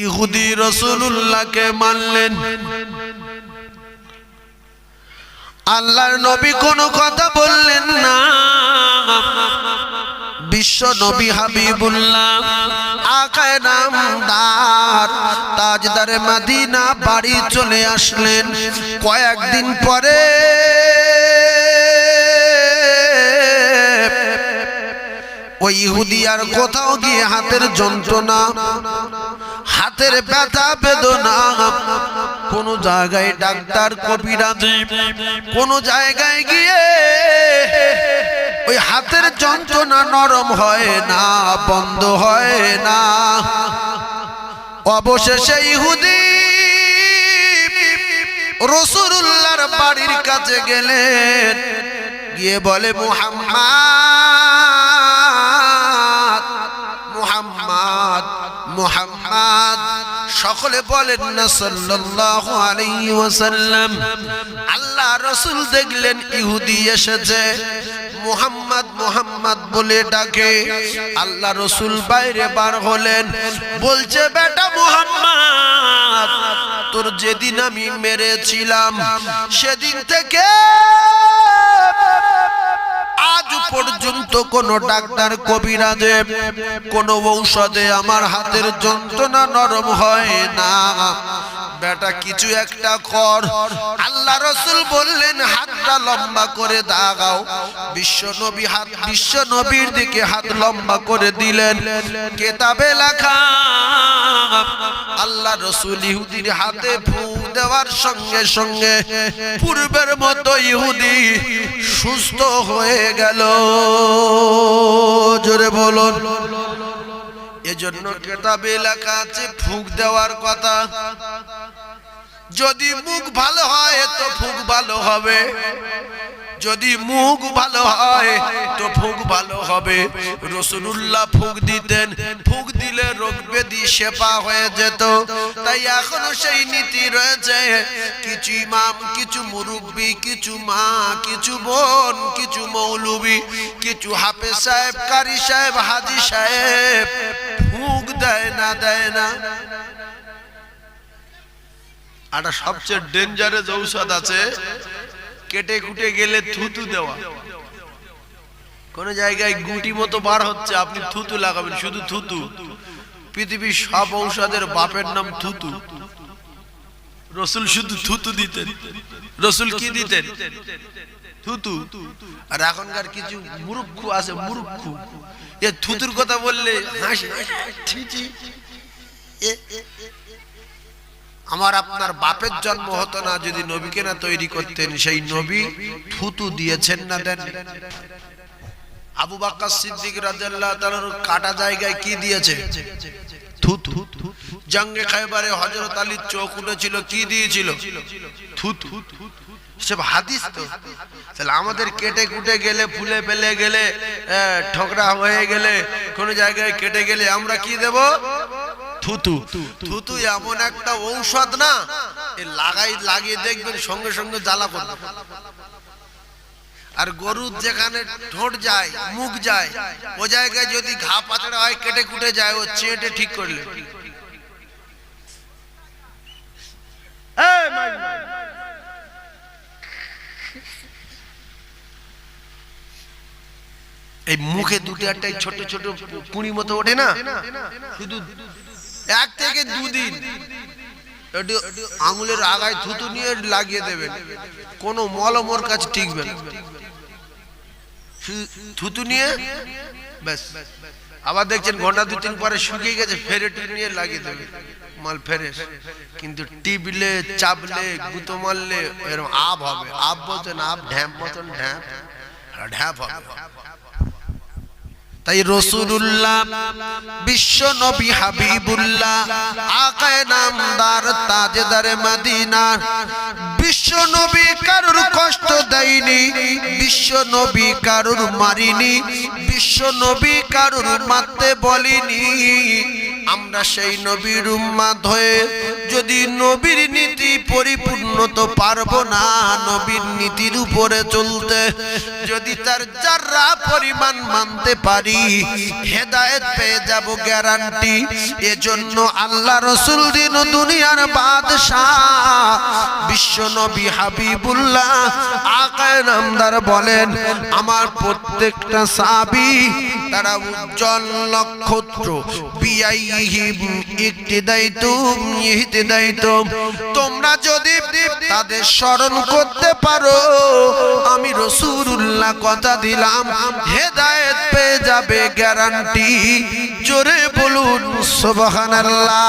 ইহুদি রাসূলুল্লাহকে মানলেন। আল্লাহর নবী কোনো কথা বললেন না। বিশ্ব নবী হাবিবুল্লাহ আকায়ে নামদার তাজদারে মদিনা বাড়ি চলে আসলেন। কয়েকদিন পরে ওই ইহুদি আর কোথাও গিয়ে হাতের যন্ত্রণা, হাতের ব্যথা বেদনা, কোন জায়গায় ডাক্তার কবিরাজি, কোন জায়গায় গিয়ে ওই হাতের যন্ত্রণা নরম হয় না, বন্ধ হয় না। অবশেষে ইহুদি রাসূলুল্লাহর বাড়ির কাছে গেলেন, গিয়ে বলে মুহাম্মদ মুহাম্মদ মুহাম্মদ। সকলে বলেন না সাল্লাল্লাহু আলাইহি ওয়াসাল্লাম। আল্লাহ রাসূল দেখলেন ইহুদি এসেছে, মুহাম্মদ মুহাম্মদ বলে ডাকে। আল্লাহ রাসূল বাইরে বার হলেন, বলছে বেটা মুহাম্মদ, তোর যেদিন আমি মেরেছিলাম সেদিন থেকে আজ পর্যন্ত কোন ডাক্তার কবিরাজে কোন ঔষধে আমার হাতের যন্ত্রণা নরম হয় না। বেটা কিছু একটা কর। আল্লাহ রাসূল বললেন হাতটা লম্বা করে দাগাও। বিশ্ব নবীর দিকে হাত লম্বা করে দিলেন। কিতাবে লেখা আল্লাহ রাসূল ইহুদির হাতে ফুঁক দেওয়ার সঙ্গে সঙ্গে পূর্বের মতো ইহুদি সুস্থ হয়ে গেল। জোরে বলুন। এজন্য কিতাবে লেখা আছে ফুঁক দেওয়ার কথা। যদি মুখ ভালো হয় তো ফুঁক ভালো হবে, যদি মুখ ভালো হয় তো ফুঁক ভালো হবে। রাসূলুল্লাহ ফুঁক দিতেন, ফুঁক দিলে রোগ ব্যাধি শেফা হয়ে যেত। তাই এখনো সেই নীতি রয়েছে। কিছু ইমাম, কিছু মুরব্বি, কিছু মা, কিছু বোন, কিছু মৌলবি, কিছু হাফেজ সাহেব, কারি সাহেব, হাজি সাহেব ফুঁক দেয় না, দেয় না। একটা সবচেয়ে ডেঞ্জারাস ঔষধ আছে, কেটে কুটে গেলে থুতু দেওয়া। কোন জায়গায় গুটি মতো বার হচ্ছে, আপনি থুতু লাগাবেন, শুধু থুতু। পৃথিবীর সব ঔষধের বাপের নাম থুতু। রাসূল শুধু থুতু দিতেন। রাসূল কি দিতেন? থুতু। আর এখনকার কিছু মূর্খ আছে, মূর্খ, এ থুতুর কথা বললে হাসে। আমার আপনার বাপের জন্ম হতো না যদি নবীকে না তৈরি করতেন। সেই নবী থুতু দিয়েছেন না, দেন? আবু বকর সিদ্দিক রাদিয়াল্লাহু তাআলার কাটা জায়গায় কি দিয়েছে? থুতু। জঙ্গে খায়বারে হযরত আলীর চোখ উঠেছিল, কি দিয়েছিল? থুতু। সব হাদিস তো। তাহলে আমাদের কেটে কুটে গেলে, ফুলে ফেলে গেলে, ঠোকরা হয়ে গেলে, কোন জায়গায় কেটে গেলে আমরা কি দেব? থুতু। থুতু এমন একটা ঔষধ না, লাগিয়ে দেখবেন সঙ্গে সঙ্গে জ্বালা করবে। আর গরুর যেখানে ঠোঁট যায়, মুখ যায়, ও জায়গায় যদি ঘা পাচড়া হয়, কেটে কুটে যায়, ও চেটে ঠিক করলে এই মুখে দুটো একটা ছোট ছোট পুঁড়ি মতো ওঠে না, শুধু 1 থেকে 2 দিন আঙুলের আগায় থুতু নিয়ে লাগিয়ে দেবেন, কোনো মলম ওর কাছে টিকবে না। থুতু নিয়ে ব্যাস। আবার দেখছেন ঘন্টা 2-3 পরে শুকিয়ে গেছে, ফেরে নিয়ে লাগিয়ে দেবে, মাল ফ্রেশ। কিন্তু টিপলে, চাপলে, গুঁতো মারলে এরকম আব হবে। আব বলছেন আব, ঢ্যাপ মতন ঢ্যাপ, ঢ্যাপ হবে। তাই রাসূলুল্লাহ বিশ্ব নবী হাবিবুল্লাহ আকায়ে নামদার তাজদারে মদিনা, বিশ্ব নবী কারুর কষ্ট দেয়নি, বিশ্ব নবী কারুর মারিনি, বিশ্ব নবী কারুর মারতে বলেনি। আমরা সেই নবীর উম্মত হয়ে যদি নবীর নীতি পরিপূর্ণ তো পারবো না নবীর নীতির উপরে চলতে, যদি তার যারা পরিমাণ মানতে পারি হেদায়েত পেয়ে যাব গ্যারান্টি। এজন্য আল্লাহ রাসূল দিন দুনিয়ার বাদশা বিশ্ব নবী হাবিবুল্লাহ আকায়ে নামদার বলেন, আমার প্রত্যেকটা সাহাবী তারা উজ্জ্বল নক্ষত্র, বিআইহিম ইক্তিদাইতুম ইহতিদাইতুম, তোমরা যদি তাদের স্মরণ করতে পারো আমি রাসূলুল্লাহ কথা দিলাম হেদায়েত পেয়ে যাবে গ্যারান্টি। জোরে বলুন সুবহানাল্লাহ।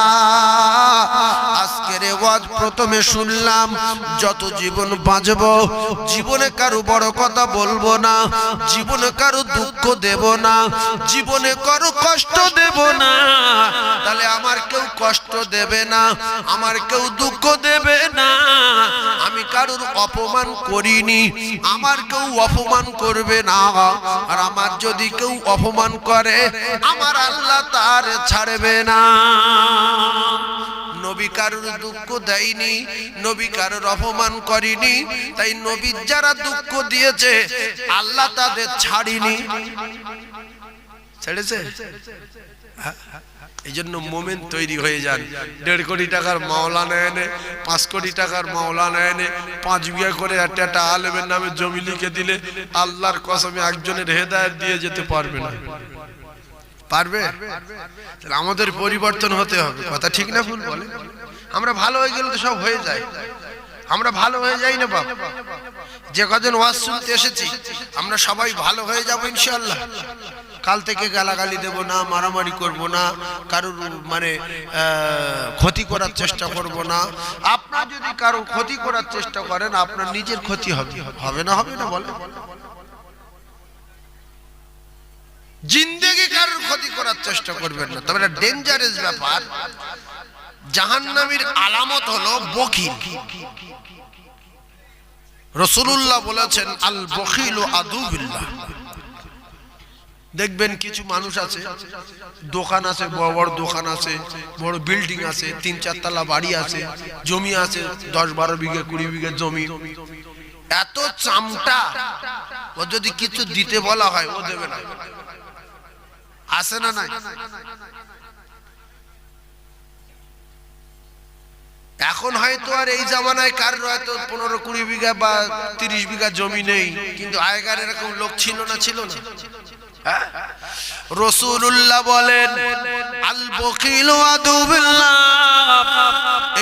আজকের ওয়াজ প্রথমে শুনলাম, যত জীবন বাঁচব জীবনে কারো বড় কথা বলবো না, জীবনে কারো দুঃখ দেব না, জীবনে কারো কষ্ট দেব না। তাহলে আমার কেউ কষ্ট দেবে না, আমার কেউ দুঃখ দেবে না। আমি কারোর অপমান করিনি, আমার কেউ অপমান করবে না। আর আমার যদি কেউ অপমান করে আমার আল্লাহ তার ছাড়বে না। নবী কারোর দুঃখ দেয়নি, নবী কারোর অপমান করেনি, তাই নবী যারা দুঃখ দিয়েছে আল্লাহ তাদের ছাড়িনি, ছেড়েছে। এই জন্য মোমেন তৈরি হয়ে যান। 1.5 কোটি টাকার মাওলানা এনে, 5 কোটি টাকার মাওলানা এনে 5 বিঘা করে একটা আলেমের নামে জমি লিখে দিলে আল্লাহর কসমে একজনের হেদায়েত দিয়ে যেতে পারবে না। পারবে? তাহলে আমাদের পরিবর্তন হতে হবে। কথা ঠিক না ভুল বলে? আমরা ভালো হয়ে গেলে তো সব হয়ে যায়। আমরা ভালো হয়ে যাই না বাবা? যে কজন ওয়াজ শুনতে এসেছি আমরা সবাই ভালো হয়ে যাব ইনশাআল্লাহ। কাল থেকে গালাগালি দেব না, মারামারি করব না, কারোর মানে ক্ষতি করার চেষ্টা করব না। আপনারা যদি কারো ক্ষতি করার চেষ্টা করেন আপনার নিজের ক্ষতি হবে। হবে না? হবে না বলে? জিন্দেগি কারোর ক্ষতি করার চেষ্টা করবেন না, তবে এটা ডেঞ্জারাস ব্যাপার। জাহান্নামীর আলামত হলো বখিল। রাসূলুল্লাহ বলেছেন আল বখিলু আদুবিল্লাহ। দেখবেন কিছু মানুষ আছে, দোকান আছে, বড় বড় দোকান আছে, বড় বিল্ডিং আছে, 3-4 তলা বাড়ি আছে, জমি আছে 10-12 বিঘা 20 বিঘা জমি, এত চামটা। ও যদি কিছু দিতে বলা হয় ও দেবে না। আছে না নাই? এখন হয়তো আর এই জামানায় কারোর হয়তো 15-20 বিঘা বা 30 বিঘা জমি নেই, কিন্তু আগেকার এরকম লোক ছিল না? ছিল না? রাসূলুল্লাহ বলেন আল বখিলু আদুবিল্লাহ।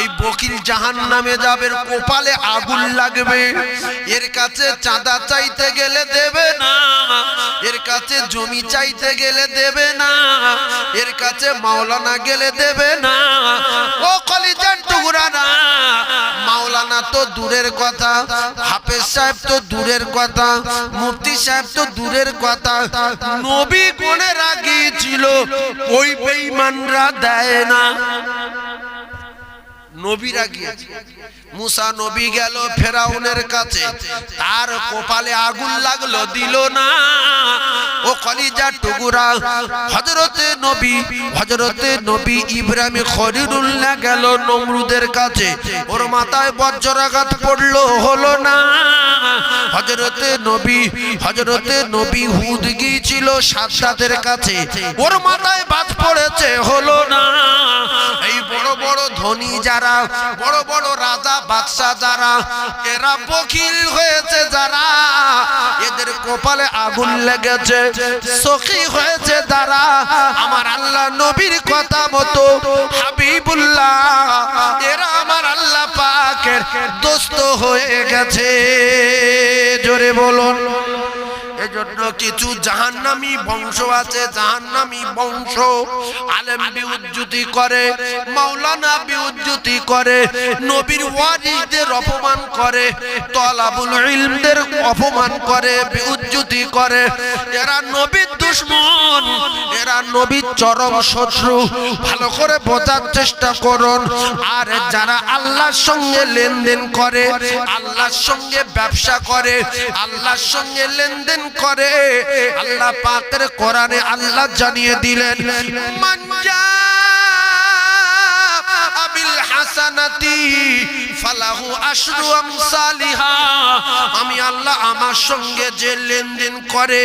এই বখিল জাহান্নামে যাবে, কপালে আগুন লাগবে। এর কাছে চাঁদা চাইতে গেলে দেবে না, এর কাছে জমি চাইতে গেলে দেবে না, এর কাছে মাওলানা গেলে দেবে না। ও কলিজার টুকরা না, মাওলানা তো দূরের কথা, হাফেজ সাহেব তো দূরের কথা, মুফতি সাহেব তো দূরের কথা, নবী কোনে রাগিয়েছিল ওই বেঈমানরা দেয় না। নবী রাগিয়েছে। মুসা নবী গেল ফেরাউনের কাছে, তার কপালে আগুন লাগলো, দিল না। ও কলিজার টুকরা, হযরতে নবী ইব্রাহিম খলিলুল্লাহ গেল নমরুদের কাছে, ওর মাথায় বজ্রাঘাত পড়লো, হলো না। হযরতে নবী হুদ গিয়েছিল সাদ্দাতের কাছে, ওর মাথায় বাজ পড়েছে, হলো না। এই বড় বড় ধনী যারা, বড় বড় রাজা বাদশা যারা, এরা বখিল হয়েছে যারা, এদের কপালে আগুন লেগেছে। সখী হয়েছে যারা আমার আল্লাহ নবীর কথা মতো হাবিবুল্লাহ, এরা আমার আল্লাহ পাকের দোস্ত হয়ে গেছে। জোরে বলুন। এজন্য কিছু জাহান্নামী বংশ আছে, জাহান্নামী বংশ আলেম বিউজ্জতি করে, মাওলানা বিউজ্জতি করে, নবীর ওয়ারিসদের অপমান করে, তলাবুল ইলমদের অপমান করে, বিউজ্জতি করে। এরা নবীর দুশমন, এরা নবীর চরম শত্রু। ভালো করে বোঝার চেষ্টা করুন। আর যারা আল্লাহর সঙ্গে লেনদেন করে, আল্লাহর সঙ্গে ব্যবসা করে, আল্লাহর সঙ্গে লেনদেন করে, আল্লাহ পাকের কোরআনে আল্লাহ জানিয়ে দিলেন মান হাসানাতি ফালাহু আশরু আমসালিহা। আমি আল্লাহ আমার সঙ্গে যে লেনদেন করে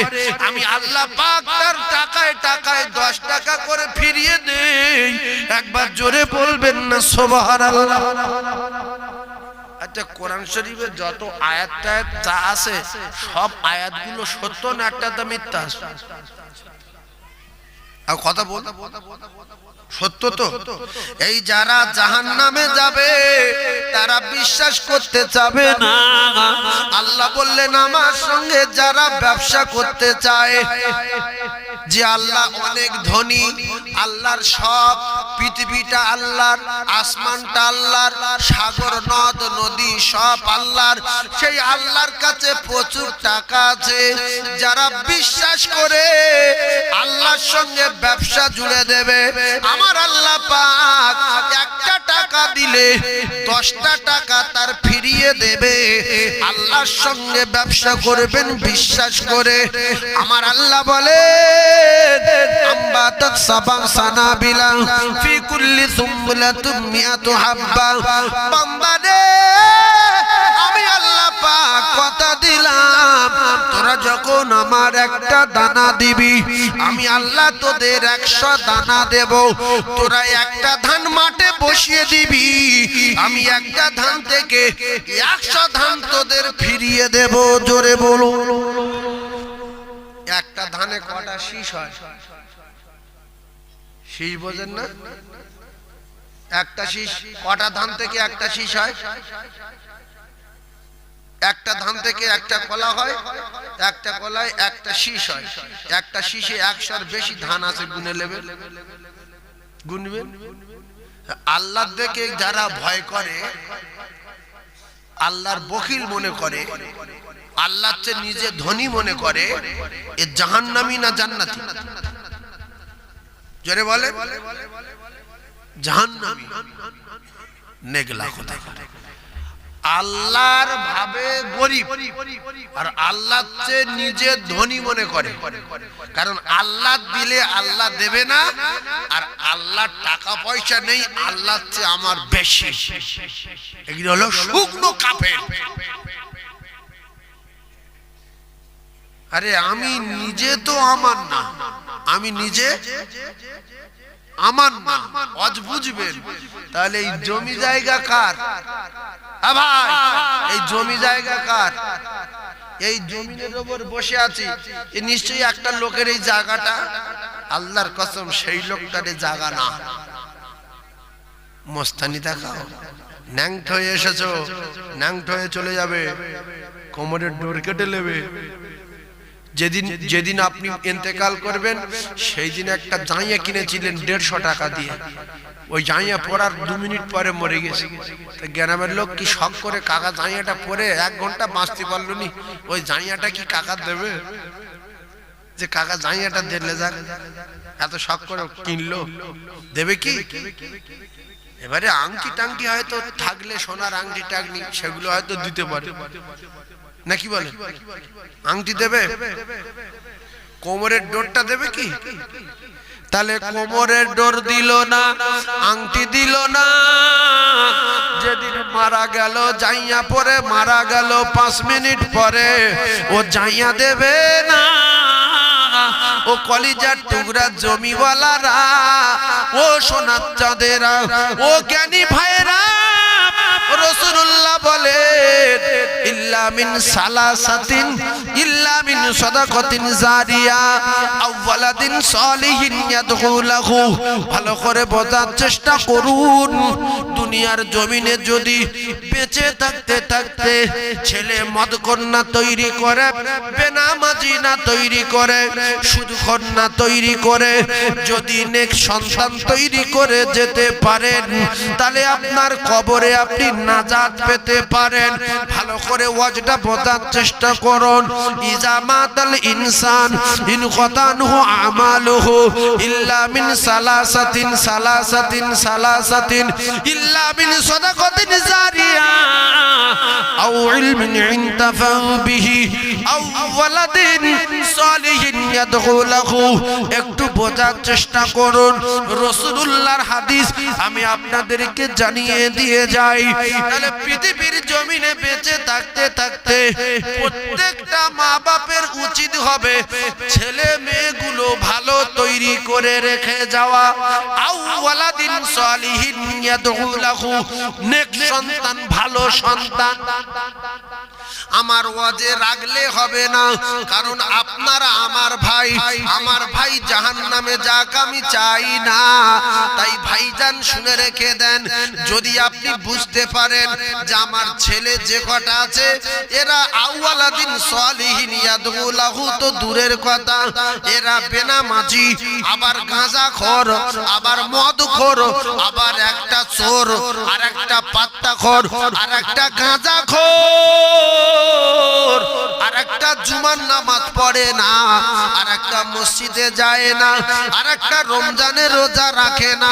আমি আল্লাহ পাক তার টাকায় টাকায় 10 টাকা করে ফিরিয়ে দেই। একবার জোরে বলবেন না সুবহানাল্লাহ। আচ্ছা, কোরআন শরীফে যত আয়াত যা আছে সব আয়াতগুলো সত্য না একটা মিথ্যা? আর কথা বল, সত্য তো? এই যারা জাহান্নামে যাবে তারা বিশ্বাস করতে চাবে না। আল্লাহ বললেন আমার সঙ্গে যারা ব্যবসা করতে চায় যে আল্লাহ অনেক ধনী, আল্লাহর সব, পৃথিবীটা আল্লাহর, আসমানটা আল্লাহর, সাগর নদ নদী সব আল্লাহর, সেই আল্লাহর কাছে প্রচুর টাকা আছে। যারা বিশ্বাস করে আল্লাহর সঙ্গে ব্যবসা জুড়ে দেবে, আমার আল্লাহ পাক একটা টাকা দিলে 10টা টাকা তার ফিরিয়ে দেবে। আল্লাহর সঙ্গে ব্যবসা করবেন বিশ্বাস করে। আমার আল্লাহ বলে আম্বাতাত সাবান সানাবিলা ফি কুল্লি সুমবুলাতুম মিআতু হাব্বা। বান্দা রে, আমি আল্লাহ পাক কথা দিলাম তোরা যখন আমার একটা দানা দিবি আমি আল্লাহ তোদের 100 দানা দেব। তোরা একটা ধান মাঠে বসিয়ে দিবি আমি একটা ধান থেকে 100 ধান তোদের ফিরিয়ে দেব। জোরে বলো। একটা ধানে কটা শীষ হয়? শীষ বোঝেন না? একটা শীষ কটা ধান থেকে একটা শীষ হয়? একটা ধান থেকে একটা কলা হয়, একটা কলায় একটা শীষ হয়। একটা শীষে 100-র বেশি ধান আছে, গুনে নেবেন, গুনবেন। আল্লাহ দেখে যারা ভয় করে, আল্লাহর বখিল মনে করে, আল্লাহর চেয়ে নিজে ধনী মনে করে, এ জাহান্নামী না জান্নাতি? জোরে বলে। জাহান্নামী, নেগলা কোথায়। আল্লাহর ভাবে গরিব আর আল্লাহর চেয়ে নিজে ধনী মনে করে। কারণ আল্লাহ দিলে আল্লাহ দেবে না, আর আল্লাহর টাকা পয়সা নেই, আল্লাহর চেয়ে আমার বেশি। এগুলো হলো শুকনো কাফের। আরে আমি নিজে তো আমার না, আমি নিজে আমার না, আজ বুঝবেন। তাহলে এই জমি জায়গা কার? ভাই, এই জমি জায়গা কার? এই জমিনের উপর বসে আছি, নিশ্চয়ই একটা লোকের এই জায়গাটা। আল্লাহর কসম সেই লোকটার জায়গা না। মস্তানি দেখাও, ন্যাংট হয়ে এসেছো, ন্যাংট হয়ে চলে যাবে, কোমরের ডোর কেটে নেবে। যেদিন আপনি ইন্তেকাল করবেন সেই দিন একটা জাইয়া কিনেছিলেন 150 টাকা দিয়ে, ওই জাইয়া পরার 2 মিনিট পরে মরে গেছে। গ্রামের লোক কি শখ করে কাকা জাইয়াটা পরে 1 ঘন্টা বাঁচতে পারলো নি, ওই জাইয়াটা কি কাকা দেবে? যে কাকা জাইয়াটা দিলে যাক, এত শখ করে কিনলো, দেবে কি? এবারে আংটি টাংটি হয়তো থাকলে, সোনার আংটি টাংটি সেগুলো হয়তো দিতে পারে, নাকি বলে? আংটি দেবে? কোমরের ডোরটা দেবে কি? তাহলে কোমরের ডোর দিল না, আংটি দিল না। যেদিন মারা গেল, জাইয়া পরে মারা গেল, 5 মিনিট পরে ও জাইয়া দেবে না। ও কলিজার টুকরা জমিওয়ালারা, ও সোনার চাঁদেরা, ও জ্ঞানী ভাইরা, রাসূলুল্লাহ বলেন ইল্লা মিন সালাসাতিন, ইল্লা মিন সাদাকাতিন জারিয়া আও ওয়ালাদিন সালিহিন ইয়াদউ লাহু। ভালো করে বোঝার চেষ্টা করুন। দুনিয়ার জমিনে যদি বেঁচে থাকতে থাকতে ছেলে মদ কন্যা তৈরি করে, বেনামাজি না তৈরি করে, সুদখোর না তৈরি করে, যদি নেক সন্তান তৈরি করে যেতে পারেন, তাহলে আপনার কবরে আপনি নাজাত পেতে পারেন। ভালো করে ওয়াজ ওয়াজটা বোঝার চেষ্টা করুন। ইজা মাতাল ইনসান ইন খাতানহু আমালুহু ইল্লা মিন সালাসাতিন সালাসাতিন সালাসাতিন ইল্লা মিন সাদাকাতিন জারিয়া আও ইলমিন ইনতাফাউ বিহি আও ওয়ালাদিন সালিহিন ইয়াদউ লাহু। একটু বোঝার চেষ্টা করুন, রাসূলুল্লাহর হাদিস আমি আপনাদেরকে জানিয়ে দিয়ে যাই। তাহলে পৃথিবীর জমিনে বেঁচে থাকতে থাকতে প্রত্যেকটা মা বাপের উচিত হবে ছেলে মেয়েগুলো ভালো তৈরি করে রেখে যাওয়া। আও ওয়ালাদিন সালিহিন ইয়াদউ লাহু, নেক সন্তান, ভালো সন্তান। আমার ওয়াজে রাগলে হবে না, কারণ আপনারা আমার ভাই জাহান্নামে যাক আমি চাই না। তাই ভাইজান শুনে রেখে দেন, যদি আপনি বুঝতে পারেন যে আমার ছেলে যে কটা আছে এরা আউয়ালাদিন সালিহিন ইয়াদউ লাহু তো দূরের কথা, এরা বেনামাজি, আবার গাঁজাখোর, আবার মদখোর, আবার একটা চোর, আর একটা পাত্তাখোর, আর একটা গাঁজাখোর, আর একটা জুমার নামাজ পড়ে না, আর একটা মসজিদে যায় না, আর একটা রমজানের রোজা রাখে না।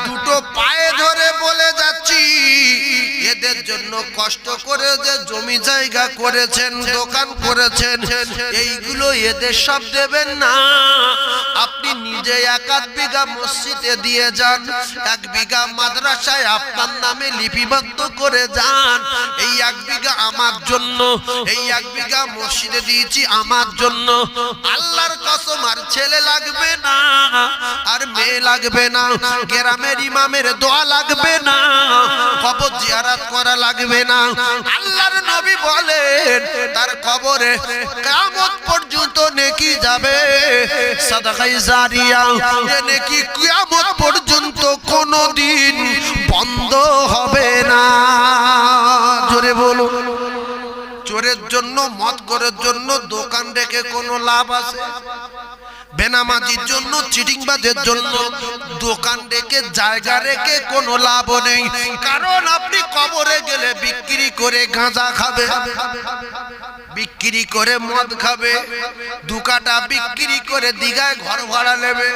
দুটো পায়ে ধরে বলে যাচ্ছি, এদের জন্য কষ্ট করে যে জমি জায়গা করেছেন, দোকান করেছেন, এইগুলো এদের সব দেবেন না। আপনি নিজে 1 বিঘা মসজিদে দিয়ে যান, 1 বিঘা মাদ্রাসায় আপনার নামে লিপিবদ্ধ করে যান। এই 1 বিঘা আমার জন্য, এই 1 বিঘা মসজিদে দিয়েছি আমার জন্য। আল্লাহর কসম আর ছেলে লাগবে না, আর মেয়ে লাগবে না, গ্রামের ইমামের দোয়া লাগবে না, কবর জিয়ারত করা লাগবে না। আল্লাহর নবী বলেন তার কবরে কিয়ামত পর্যন্ত নেকি যাবে, সাদাকায়ে জারিয়া, এ নেকি কিয়ামত পর্যন্ত কোনোদিন বন্ধ হবে না। জোরে বলুন। চোরের জন্য, মদখোরের জন্য দোকান রেখে কোনো লাভ আছে? বেনামাজির জন্য, চিটিংবাজের জন্য দোকান রেখে, জায়গা রেখে কোনো লাভ নেই। কারণ আপনি কবরে গেলে বিক্রি করে গাঁজা খাবে, বিক্রি করে মদ খাবে, 2 কাটা বিক্রি করে দিঘায় ঘর ভাড়া নেবে,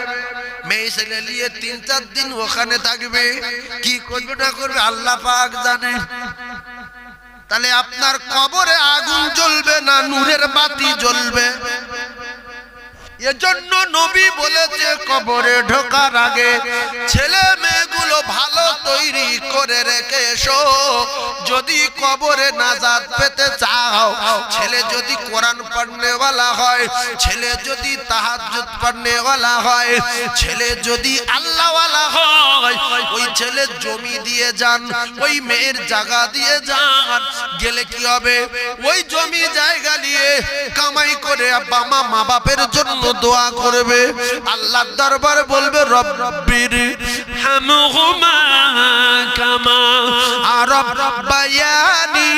মেয়ে ছেলে নিয়ে 3-4 দিন ওখানে থাকবে। কি করবে না করবে আল্লাহ পাক জানে। তাহলে আপনার কবরে আগুন জ্বলবে না, নূরের বাতি জ্বলবে। এজন্য নবী বলেছে কবরে ঢোকার আগে ছেলে মেয়েগুলো ভালো তৈরি করে রেখে এসো। যদি কবরে নাজাত পেতে চাও, ছেলে যদি কোরআন পড়নেওয়ালা হয়, ছেলে যদি তাহাজ্জুদ পড়নেওয়ালা হয়, ছেলে যদি আল্লাহওয়ালা হয়, ওই ছেলে জমি দিয়ে যান, ওই মেয়ের জায়গা দিয়ে যান। গেলে কি হবে? ওই জমি জায়গা নিয়ে কামাই করে বাবা মা বাপের জন্য দোয়া করবে, আল্লাহর দরবারে বলবে রব্বির হামহুমা কামা রাব্বায়ানি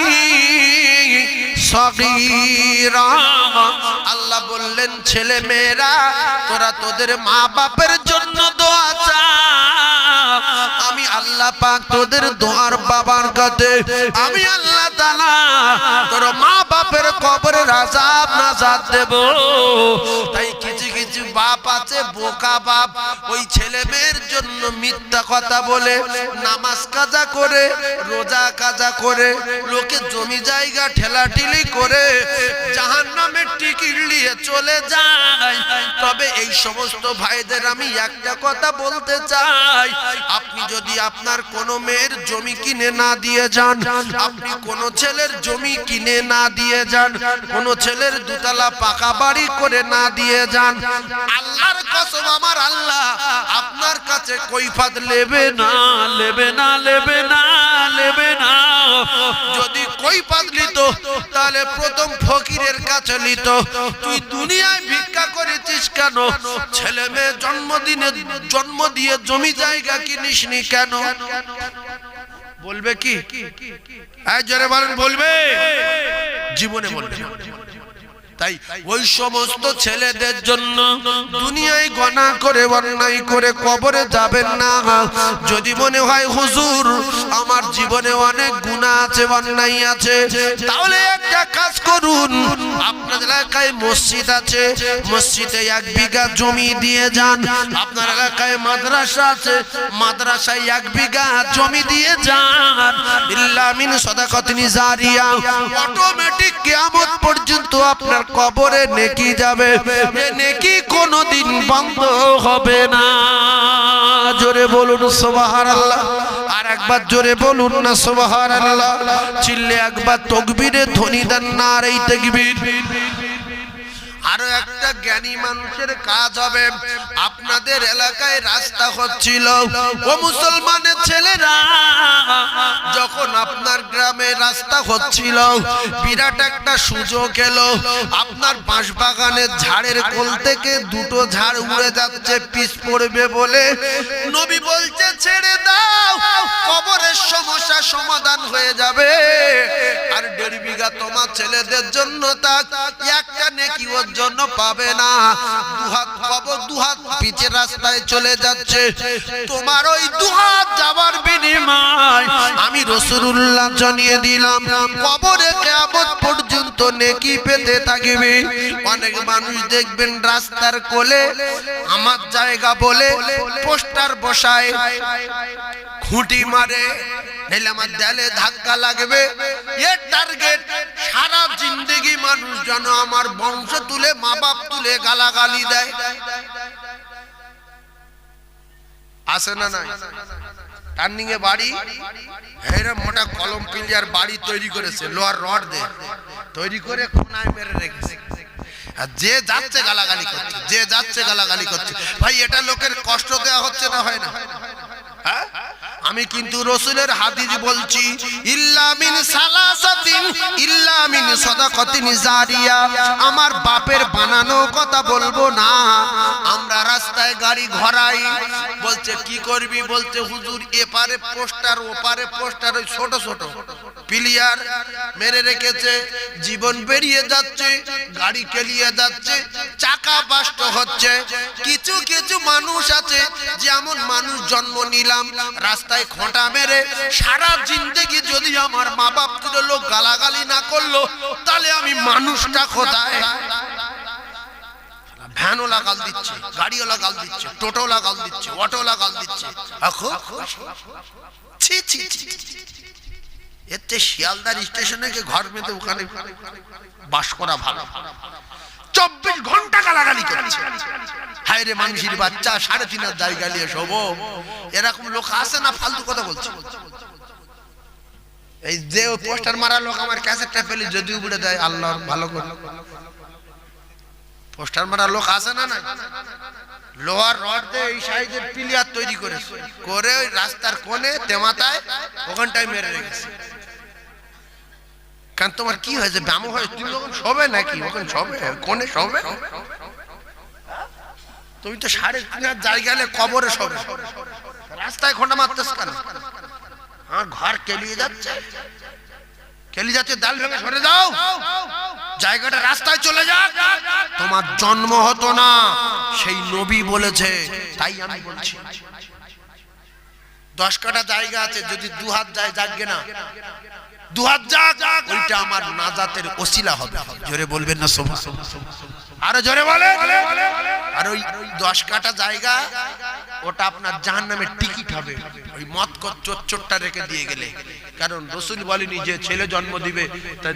সগীরা। আল্লাহ বললেন ছেলে মেয়েরা তোরা তোদের মা বাপের জন্য দোয়া চা, আমি আল্লাহ পাক তোদের দোয়ার বাবার কাছে আমি আল্লাহ তাআলা তোর মা বাপের কবরের আযাব নাজাত দেব। তাই কিছু কিছু বাপ আছে বোকা বাপ, ওই ছেলে মেয়ের জন্য মিথ্যা কথা বলে, নামাজ কাজা করে, রোজা কাজা করে, লোকে জমি জায়গা ঠেলাঠেলি করে জাহান্নামের টিকিট নিয়ে চলে যায়। তবে এই সমস্ত ভাইদের আমি একটা কথা বলতে চাই, আপনি যদি আপনার কোনো মেয়ের জমি কিনে না দিয়ে যান, আপনি কোনো ছেলের জমি কিনে না দিয়ে যান, কোনো ছেলের 2 তলা পাকা বাড়ি করে না দিয়ে যান, আল্লাহর কসম আমার আল্লাহ আপনার কাছে কৈফাত নেবে না, নেবে না, নেবে না, নেবে না। যদি কৈফাত নিত তাহলে প্রথম ফকিরের কাছে নিত। তুই দুনিয়ায় ভিক্ষা করেছিস কেন? ছেলে মেয়ে জন্মদিনে জন্ম দিয়ে জমি জায়গা কিনিসনি কেন? বলবে কি? জোরে বলেন, বলবে? জীবনে বলবে। তাই ওই সমস্ত ছেলেদের জন্য দুনিয়ায় গুনাহ করে অন্যায় করে কবরে যাবেন না। যদি মনে হয় হুজুর আমার জীবনে অনেক গুনাহ আছে অন্যায় আছে, তাহলে একটা কাজ করুন, আপনার এলাকায় মসজিদ আছে, মসজিদে 1 বিঘা জমি দিয়ে যান। আপনার এলাকায় মাদ্রাসা আছে, মাদ্রাসায় 1 বিঘা জমি দিয়ে যান। বিল্লাহ মিন সাদাকাতিন জারিয়া, অটোমেটিক কিয়ামত পর্যন্ত আপনার কবরে নেকি যাবে, এই নেকি কোনোদিন বন্ধ হবে না। জোরে বলুন সুবহানাল্লাহ। আর একবার জোরে বলুন না সুবহানাল্লাহ। চিল্লে একবার তাকবীরে ধ্বনি দেন, নারে তাকবীর। আরো একটা জ্ঞানী মানুষের কাজ হবে, আপনাদের এলাকায় রাস্তা হচ্ছিল, ও মুসলমানের ছেলেরা, যখন আপনার গ্রামে রাস্তা হচ্ছিল, বিরাট একটা সুযোগ এলো। আপনার বাঁশ বাগানের ঝাড়ের কোল থেকে 2টো ঝাড় উড়ে যাচ্ছে, পিছ পড়বে বলে নবী বলছে ছেড়ে দাও, কবরের সমস্যা সমাধান হয়ে যাবে। আর 1.5 বিঘা তোমার ছেলেদের জন্য তাক, একটা নেকি ওর জন্য পাবে না। 2 হাত কবর, 2 হাত পিছে রাস্তায় চলে যাচ্ছে, তোমার ওই 2 হাত যাবার বিনিময় আমি রাসূলুল্লাহ জানিয়ে দিলাম কবরে কিয়ামত পর্যন্ত নেকি পেতে থাকবে। অনেক মানুষ দেখবেন রাস্তার কোলে আমার জায়গা বলে পোস্টার বসায়, খুঁটি মারে, নাইলে আমার দেলে ধাক্কা লাগবে, এর টার্গেট সারা জিন্দেগি মানুষ যেন আমার বংশ তুলে, মা বাপ তুলে গালাগালি দেয়। আছে না নাই? টার্নিং এ বাড়ি, এরা মোটা কলম পিলিয়ার বাড়ি তৈরি করেছে, লোহার রড দিয়ে তৈরি করে কোনায় মেরে রেখেছে। আর যে যাচ্ছে গালাগালি করছে, যে যাচ্ছে গালাগালি করছে। ভাই এটা লোকের কষ্ট দেওয়া হচ্ছে না হয় না? হ্যাঁ, আমি কিন্তু রাসূলের হাদিস বলছি, ইল্লা মিন সালাসাতিন ইল্লা মিন সাদাকাতিন জারিয়া। আমার বাপের বানানো কথা বলবো না। আমরা রাস্তায় গাড়ি ঘোরাই, বলছে কি করবি, বলছে হুজুর এপারে পোস্টার ওপারে পোস্টার, ওই ছোট ছোট পিলিয়ার মেরে রেখেছে, জীবন বেরিয়ে যাচ্ছে, গাড়ি কেলিয়ে যাচ্ছে, চাকা বাস্ট হচ্ছে। কিছু কিছু মানুষ আছে, যেমন মানুষ জন্ম নিলাম রাস্তায় খোঁটা মেরে, সারা জিন্দেগি যদি আমার মা বাপ তুলে লোক গালাগালি না করলো, তাহলে আমি মানুষটা কোথায়? ভ্যানওয়ালা গাল দিচ্ছে, গাড়িওয়ালা গাল দিচ্ছে, টোটোওয়ালা গাল দিচ্ছে, অটোওয়ালা গাল দিচ্ছে। ছি ছি ছি, এর চেয়ে শিয়ালদার স্টেশনে গিয়ে ঘর বেঁধে ওখানে বাস করা ভালো। 24 ঘন্টা গালাগালি করছে। হায় রে মানুষের বাচ্চা, 3.5 জায়গা নিয়ে শোবো। এরকম লোক আছে না ফালতু কথা বলছে। এই যে পোস্টার মারা লোক আমার ক্যাসেটটা ফেলে যদি উড়ে দেয়, আল্লাহ ভালো করে। পোস্টার মারা লোক আছে না? না, লোহার রড দিয়ে এই সাইজের পিলিয়ার তৈরি করেছে, করে ওই রাস্তার কোণে তেমাতায় ওখানটায় মেরে রেখেছে। কারণ তোমার কি হয়েছে, ব্যামো হয়েছে, তুমি যখন শোবে নাকি ওখানে শোবে, কোণে শোবে? তুমি তো 3.5 জায়গা কবরে শোবে, রাস্তায় খোঁটা মারতেছ কেন? আমার ঘর কেলিয়ে যাচ্ছে, কেলি যাচ্ছে, ডাল ভেঙে সরে যাও, জায়গাটা রাস্তায় চলে যাক। তোমার জন্ম হতো না, সেই নবী বলেছে, তাই আমি বলছি। 10 কাঠা জায়গা আছে, যদি 2 হাত যায় যাকবে না, 2 হাত যাক, ওইটা আমার নাজাতের ওসিলা হবে। জোরে বলবেন না সুবহানাল্লাহ? আরো জোরে বলে। আর ওই 10 কাঠা জায়গা, ওটা আপনার জাহান্নামের টিকিট হবে, ওই মত চোরটা রেখে দিয়ে গেলে। কারণ রাসূল বলেনি যে ছেলে জন্ম দিবে তার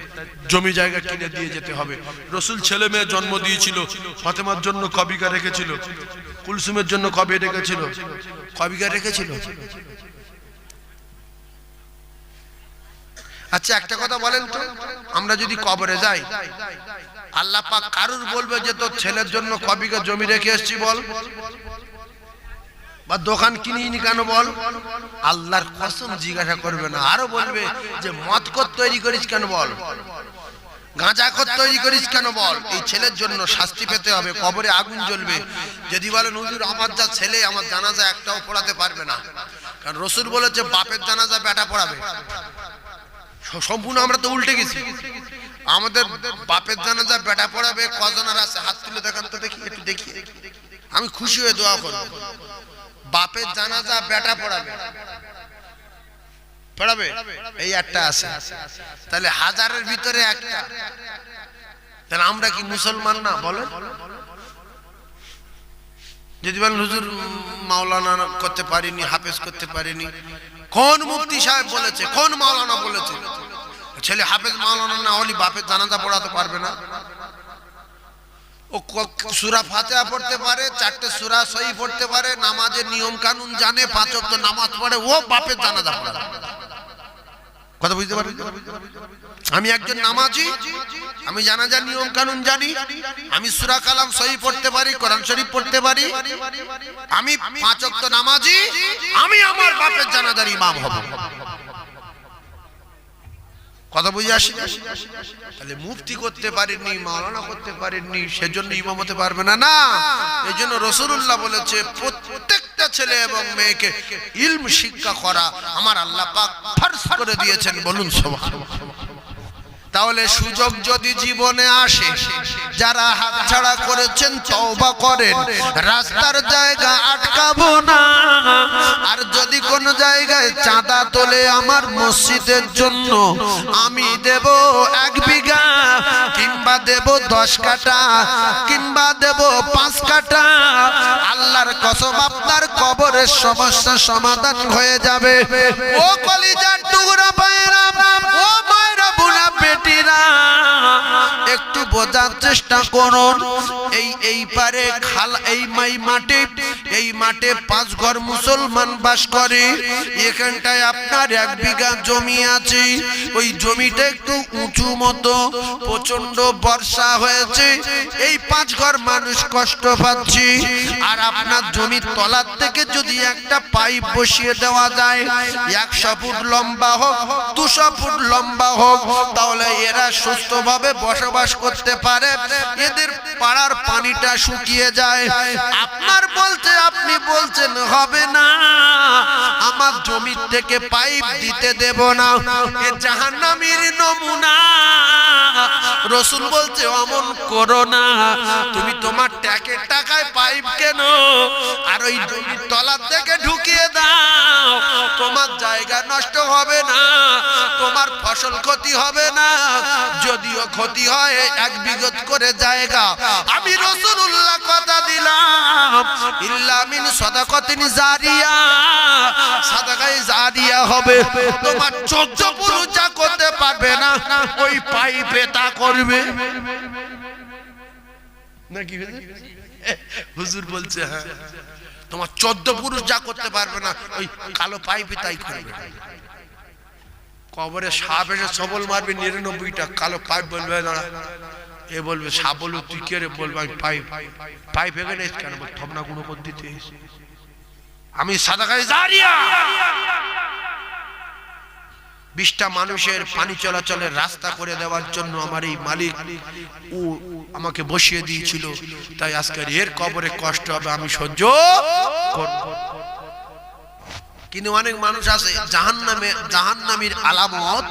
জমি জায়গা কিনে দিয়ে যেতে হবে। রাসূল ছেলে মেয়ে জন্ম দিয়েছিল, ফাতেমার জন্য কবিকা রেখেছিল, কুলসুমের জন্য কবি রেখেছিল, কবিকা রেখেছিল। আচ্ছা একটা কথা বলেন তো, আমরা যদি কবরে যাই, আল্লাহ পাক কারুর বলবে যে তোর ছেলের জন্য কবিকা জমি রেখে এসেছি বল, বা দোকান কিনিনি কেন বল? আল্লাহর কসম জিজ্ঞাসা করবে না। আরো বলবে যে মদ কর তৈরি করিস কেন বল, গাঁজা কর তৈরি করিস কেন বল। এই ছেলের জন্য শাস্তি পেতে হবে, কবরে আগুন জ্বলবে। যদি বলেন হুজুর আমার যা ছেলে, আমার জানাজা একটাও পড়াতে পারবে না, কারণ রাসূল বলেছে বাপের জানাজা বেটা পড়াবে। সম্পূর্ণ আমরা তো উল্টে গেছি। আমাদের বাপের জানাজা বেটা পড়াবে কজনের আছে হাত তুলে দেখান তো দেখি, একটু দেখি, আমি খুশি হয়ে দোয়া করব। বাপের জানাজা বেটা পড়াবে, পড়াবে এই একটা আছে, তাহলে হাজারের ভিতরে একটা। তাহলে আমরা কি মুসলমান না বলেন? যদি বলেন হুজুর মাওলানা করতে পারিনি, হাফেজ করতে পারিনি, কোন মুফতি সাহেব বলেছে, কোন মাওলানা বলেছে ছেলে হাফেজ মাওলানা না হলে বাপের জানাজা পড়াতে পারবে না? ও সূরা ফাতিহা পড়তে পারে, 4টে সূরা সহি পড়তে পারে, নামাজের নিয়ম কানুন জানে, 5 ওয়াক্ত নামাজ পড়ে, ও বাপের জানাজা পড়াবে। কথা বুঝতে পারেন? আমি একজন নামাজি, আমি জানাজার নিয়ম কানুন জানি, আমি সূরা কালাম সহি পড়তে পারি, কোরআন শরীফ পড়তে পারি, আমি 5 ওয়াক্ত নামাজি, আমি আমার বাপের জানাজার ইমাম হব। কথা বুঝে আসি? তাহলে মুফতি করতে পারেননি, মাওলানা করতে পারেননি, সেজন্য ইমাম হতে পারবে না। না, এজন্য রাসূলুল্লাহ বলেছে প্রত্যেকটা ছেলে এবং মেয়েকে ইলম শিক্ষা করা আমার আল্লাহ পাক ফরজ করে দিয়েছেন। বলুন সুবহানাল্লাহ। তাহলে সুযোগ যদি জীবনে আসে, যারা হাতছাড়া করেছেন তওবা করেন, রাস্তার জায়গা আটকাবো না। আর যদি কোন জায়গায় চাঁদা তোলে আমার মসজিদের জন্য, আমি দেব 1 বিঘা, কিংবা দেব 10 কাঠা, কিংবা দেব 5 কাঠা, আল্লাহর কসম আপনার কবরের সমস্যা সমাধান হয়ে যাবে। ও কলিজার টুকরা ভাইরা, ও মায়েরা, বোনা, বেটিরা, একটু বোঝার চেষ্টা করুন। এই পারে খাল, এই মাঠে 5 ঘর মুসলমান বাস করে। এখানটায় আপনার 1 বিঘা জমি আছে, ওই জমিটা একটু উঁচু মতো, প্রচন্ড বর্ষা হয়েছে, এই 5 ঘর মানুষ কষ্ট পাচ্ছে। আর আপনার জমির তলার থেকে যদি একটা পাইপ বসিয়ে দেওয়া যায়, 100 ফুট লম্বা হোক, 200 ফুট লম্বা হোক, তাহলে এরা সুস্থভাবে বসবাস করতে পারে, এদের পাড়ার পানিটা শুকিয়ে যায়। আপনার বলতে, আপনি বলছেন হবে না, আমার জমি থেকে পাইপ দিতে দেব না, এ জাহান্নামীর নমুনা। রাসূল বলছে অমন করো না, তুমি তোমার ট্যাকের টাকায় পাইপ কেন, আর ওই জমির তলা থেকে ঢুকিয়ে দাও, তোমার জায়গা নষ্ট হবে না, তোমার ফসল ক্ষতি হবে না। যদিও ক্ষতি হয় 1 বিঘা করে জায়গা, আমি রাসূলুল্লাহ কথা দিলাম, ইল্লা মিন সাদাকাতিন জারিয়া, সাদাকায়ে জারিয়া হবে। তোমার 14 পুরুষ যা করতে পারবে না, ওই পাইপে তা করবে নাকি? হুজুর বলছে হ্যাঁ, তোমার 14 পুরুষ যা করতে পারবে না, ওই কালো পাইপে তাই করবে। কবরে সাপ এসে সবল মারবে 99টা, কালো পাইপ বলবে দাঁড়া, এ বলবে সাপ, বলবে তুই কে রে, বলবে আমি পাইপ এখানে কেন, থমনা গুঁড়ো করে দিতে, আমি সাদাকায়ে জারিয়া। 20টা মানুষের পানি চলাচলের রাস্তা করে দেওয়ার জন্য আমার এই মালিক ও আমাকে বসিয়ে দিয়েছিল, তাই আজকের এর কবরে কষ্ট হবে, আমি সহ্য করব। কিন্তু অনেক মানুষ আছে জাহান্নামীর আলামত,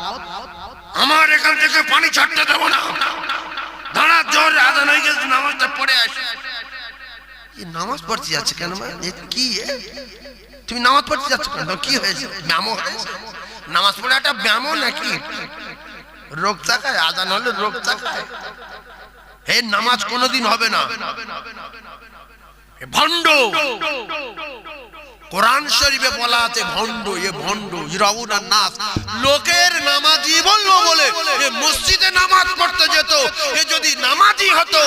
আমার এখান থেকে পানি ছাড়তে দেব না, দাঁড়া, জোর আজান হয়ে গেছে, নামাজটা পড়ে আসি। নামাজ পড়তে যাচ্ছে কেন? কি তুমি নামাজ পড়তে যাচ্ছ কেন? কি হয়েছে? ব্যামো হয়েছে? নামাজ পড়ে একটা ব্যামো নাকি? রোগ চাকায়, আজান হলে রোগ চাকায়। হে, নামাজ কোনোদিন হবে না, ভণ্ড। কোরআন শরীফে বলা আছে ভণ্ড, এ ভণ্ড, ইরাউনা নাস। লোকের নামাজি বললো বলে এ মসজিদে নামাজ পড়তে যেত, এ যদি নামাজি হতো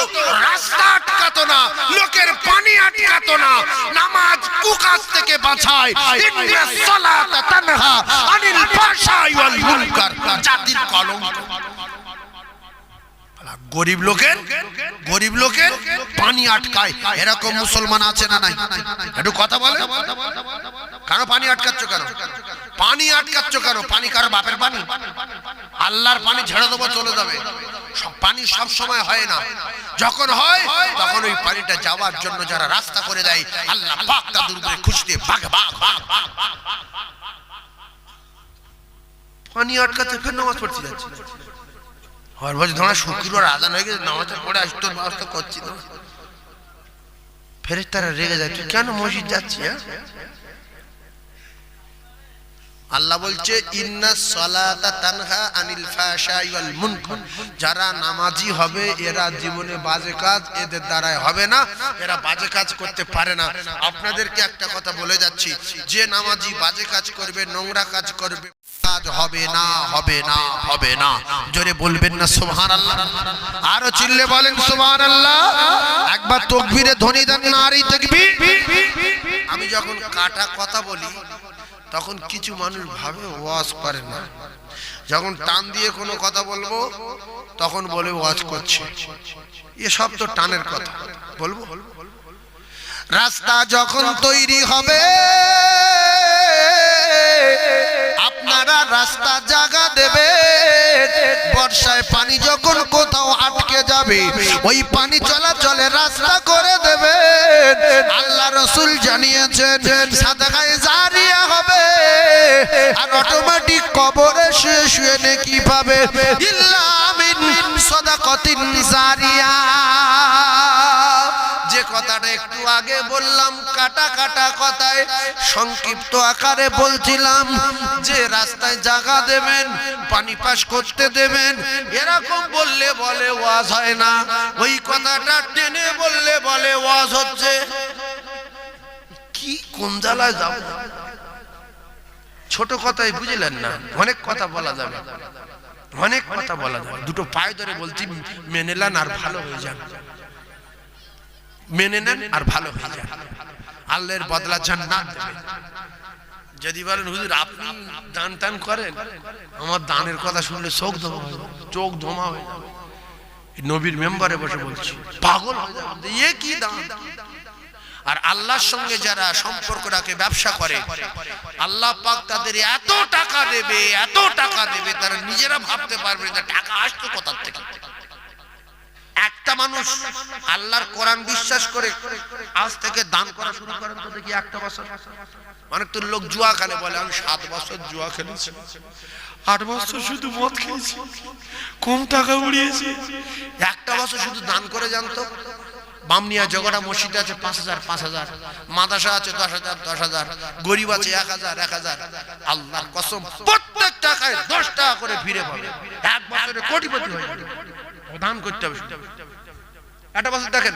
রাস্তা আটকাতো না, লোকের পানি আটকাতো না, নামাজ কুকাজ থেকে বাঁচায়। ইন্নাস সালাতা তানহা আনিল ফাহশাই ওয়াল মুনকার, জাতির কলঙ্ক। গরিব লোকের পানি আটকায়, এরকম মুসলমান আছে না নাই? একটু কথা বলে, কেন পানি আটকাচ্ছ? কেন পানি আটকাচ্ছ? কেন পানি কারো বাপের পানি? আল্লাহর পানি ঝেড়ে দেবো, চলে যাবে। পানি সব সময় হয় না, যখন হয় তখন ওই পানিটা যাওয়ার জন্য যারা রাস্তা করে দেয়, আল্লাহ পাক তাদের উপরে খুশিতে পানি আটকাতে ফের নামাজ পড়তে যাচ্ছে। আর বলছে তোমরা শুক্রবার আজান হয়ে গেছে নামাজের পরে আসি, তোর ব্যবস্থা করছি না। ফেরেশতারা রেগে যায়, তুই কেন মসজিদ যাচ্ছি? আল্লাহ বলছে ইন্নাস সালাতা তানহা আনিল ফাহশাই ওয়াল মুনকার, যারা নামাজি হবে এরা জীবনে বাজে কাজ এদের দ্বারাই হবে না, এরা বাজে কাজ করতে পারে না। আপনাদেরকে একটা কথা বলে যাচ্ছি, যে নামাজি বাজে কাজ করবে, নোংরা কাজ করবে, কাজ হবে না, হবে না, হবে না। জোরে বলবেন না সুবহানাল্লাহ? আরো চিল্লে বলেন সুবহানাল্লাহ। একবার তাকবীরে ধ্বনি দেন, নারী তাকবীর। আমি যখন কাটা কথা বলি তখন কিছু মানুষ ভাবে ওয়াজ করে না, যখন টান দিয়ে কোনো কথা বলবো তখন বলে ওয়াজ করছে। এসব তো টানের কথা। বলবো রাস্তা যখন তৈরি হবে আপনারা রাস্তা জায়গা দেবে, বর্ষায় পানি যখন কোথাও আটকে যাবে ওই পানি চলাচলে রাস্তা করে দেবে। আল্লাহ রাসূল জানিয়েছেন সাদাকায়ে জারিয়া হবে, আর অটোমেটিক কবরে শুয়ে শুয়ে নেকি পাবে। ইল্লা মিন সাদাকাতিন জারিয়া। যে কথাটা একটু আগে বললাম কাটা কাটা কথায় সংক্ষিপ্ত আকারে বলছিলাম, যে রাস্তায় জায়গা দেবেন, পানি পাস করতে দেবেন, এরকম বললে বলে ওয়াজ হয় না, ওই কথাটা টেনে বললে বলে ওয়াজ হচ্ছে। কি কোন জ্বালায় যাব? ছোট কথাই বুঝলেন না, অনেক কথা বলা যাবে, অনেক কথা বলা যাবে। দুটো পায়ে ধরে বলছি, মেনে নেন আর ভালো হয়ে যান, মেনে নেন আর ভালো হয়ে যান, আল্লাহর বদলা জান্নাত দেবেন। যদি বলেন হুজুর আপনি দান টান করেন, আমার দানের কথা শুনলে চোখ ধোমা হয়ে যাবে। নবীর মেম্বারে বসে বলছি, পাগল হয়ে যাবে, এ কি দান? আর আল্লাহর সঙ্গে যারা সম্পর্ক রাখে, ব্যবসা করে, আল্লাহ পাক তাদের এত টাকা দেবে, এত টাকা দেবে, তারা নিজেরা ভাবতে পারবে না টাকা আসতো কোথা থেকে। একটা মানুষ আল্লাহর কোরআন বিশ্বাস করে আজ থেকে দান করা শুরু করেন তো দেখি, একটা বছর। অনেক তো লোক জুয়া খেলে, বলে আমি 7 বছর জুয়া খেলেছি, 8 বছর শুধু মদ খেয়েছি, কম টাকা উড়িয়েছি। একটা বছর শুধু দান করে জানতো। বামনিয়া জগড়া মসজিদ আছে 5000 5000, মাদ্রাসা আছে 10,000 10,000, গরিব আছে 1000 1000। আল্লাহর কসম প্রত্যেক টাকায় 10 টাকা করে ফিরে পাবে, এক বছরে কোটিপতি হয়ে যাবে। দান করতে হবে। একটা বছর দেখেন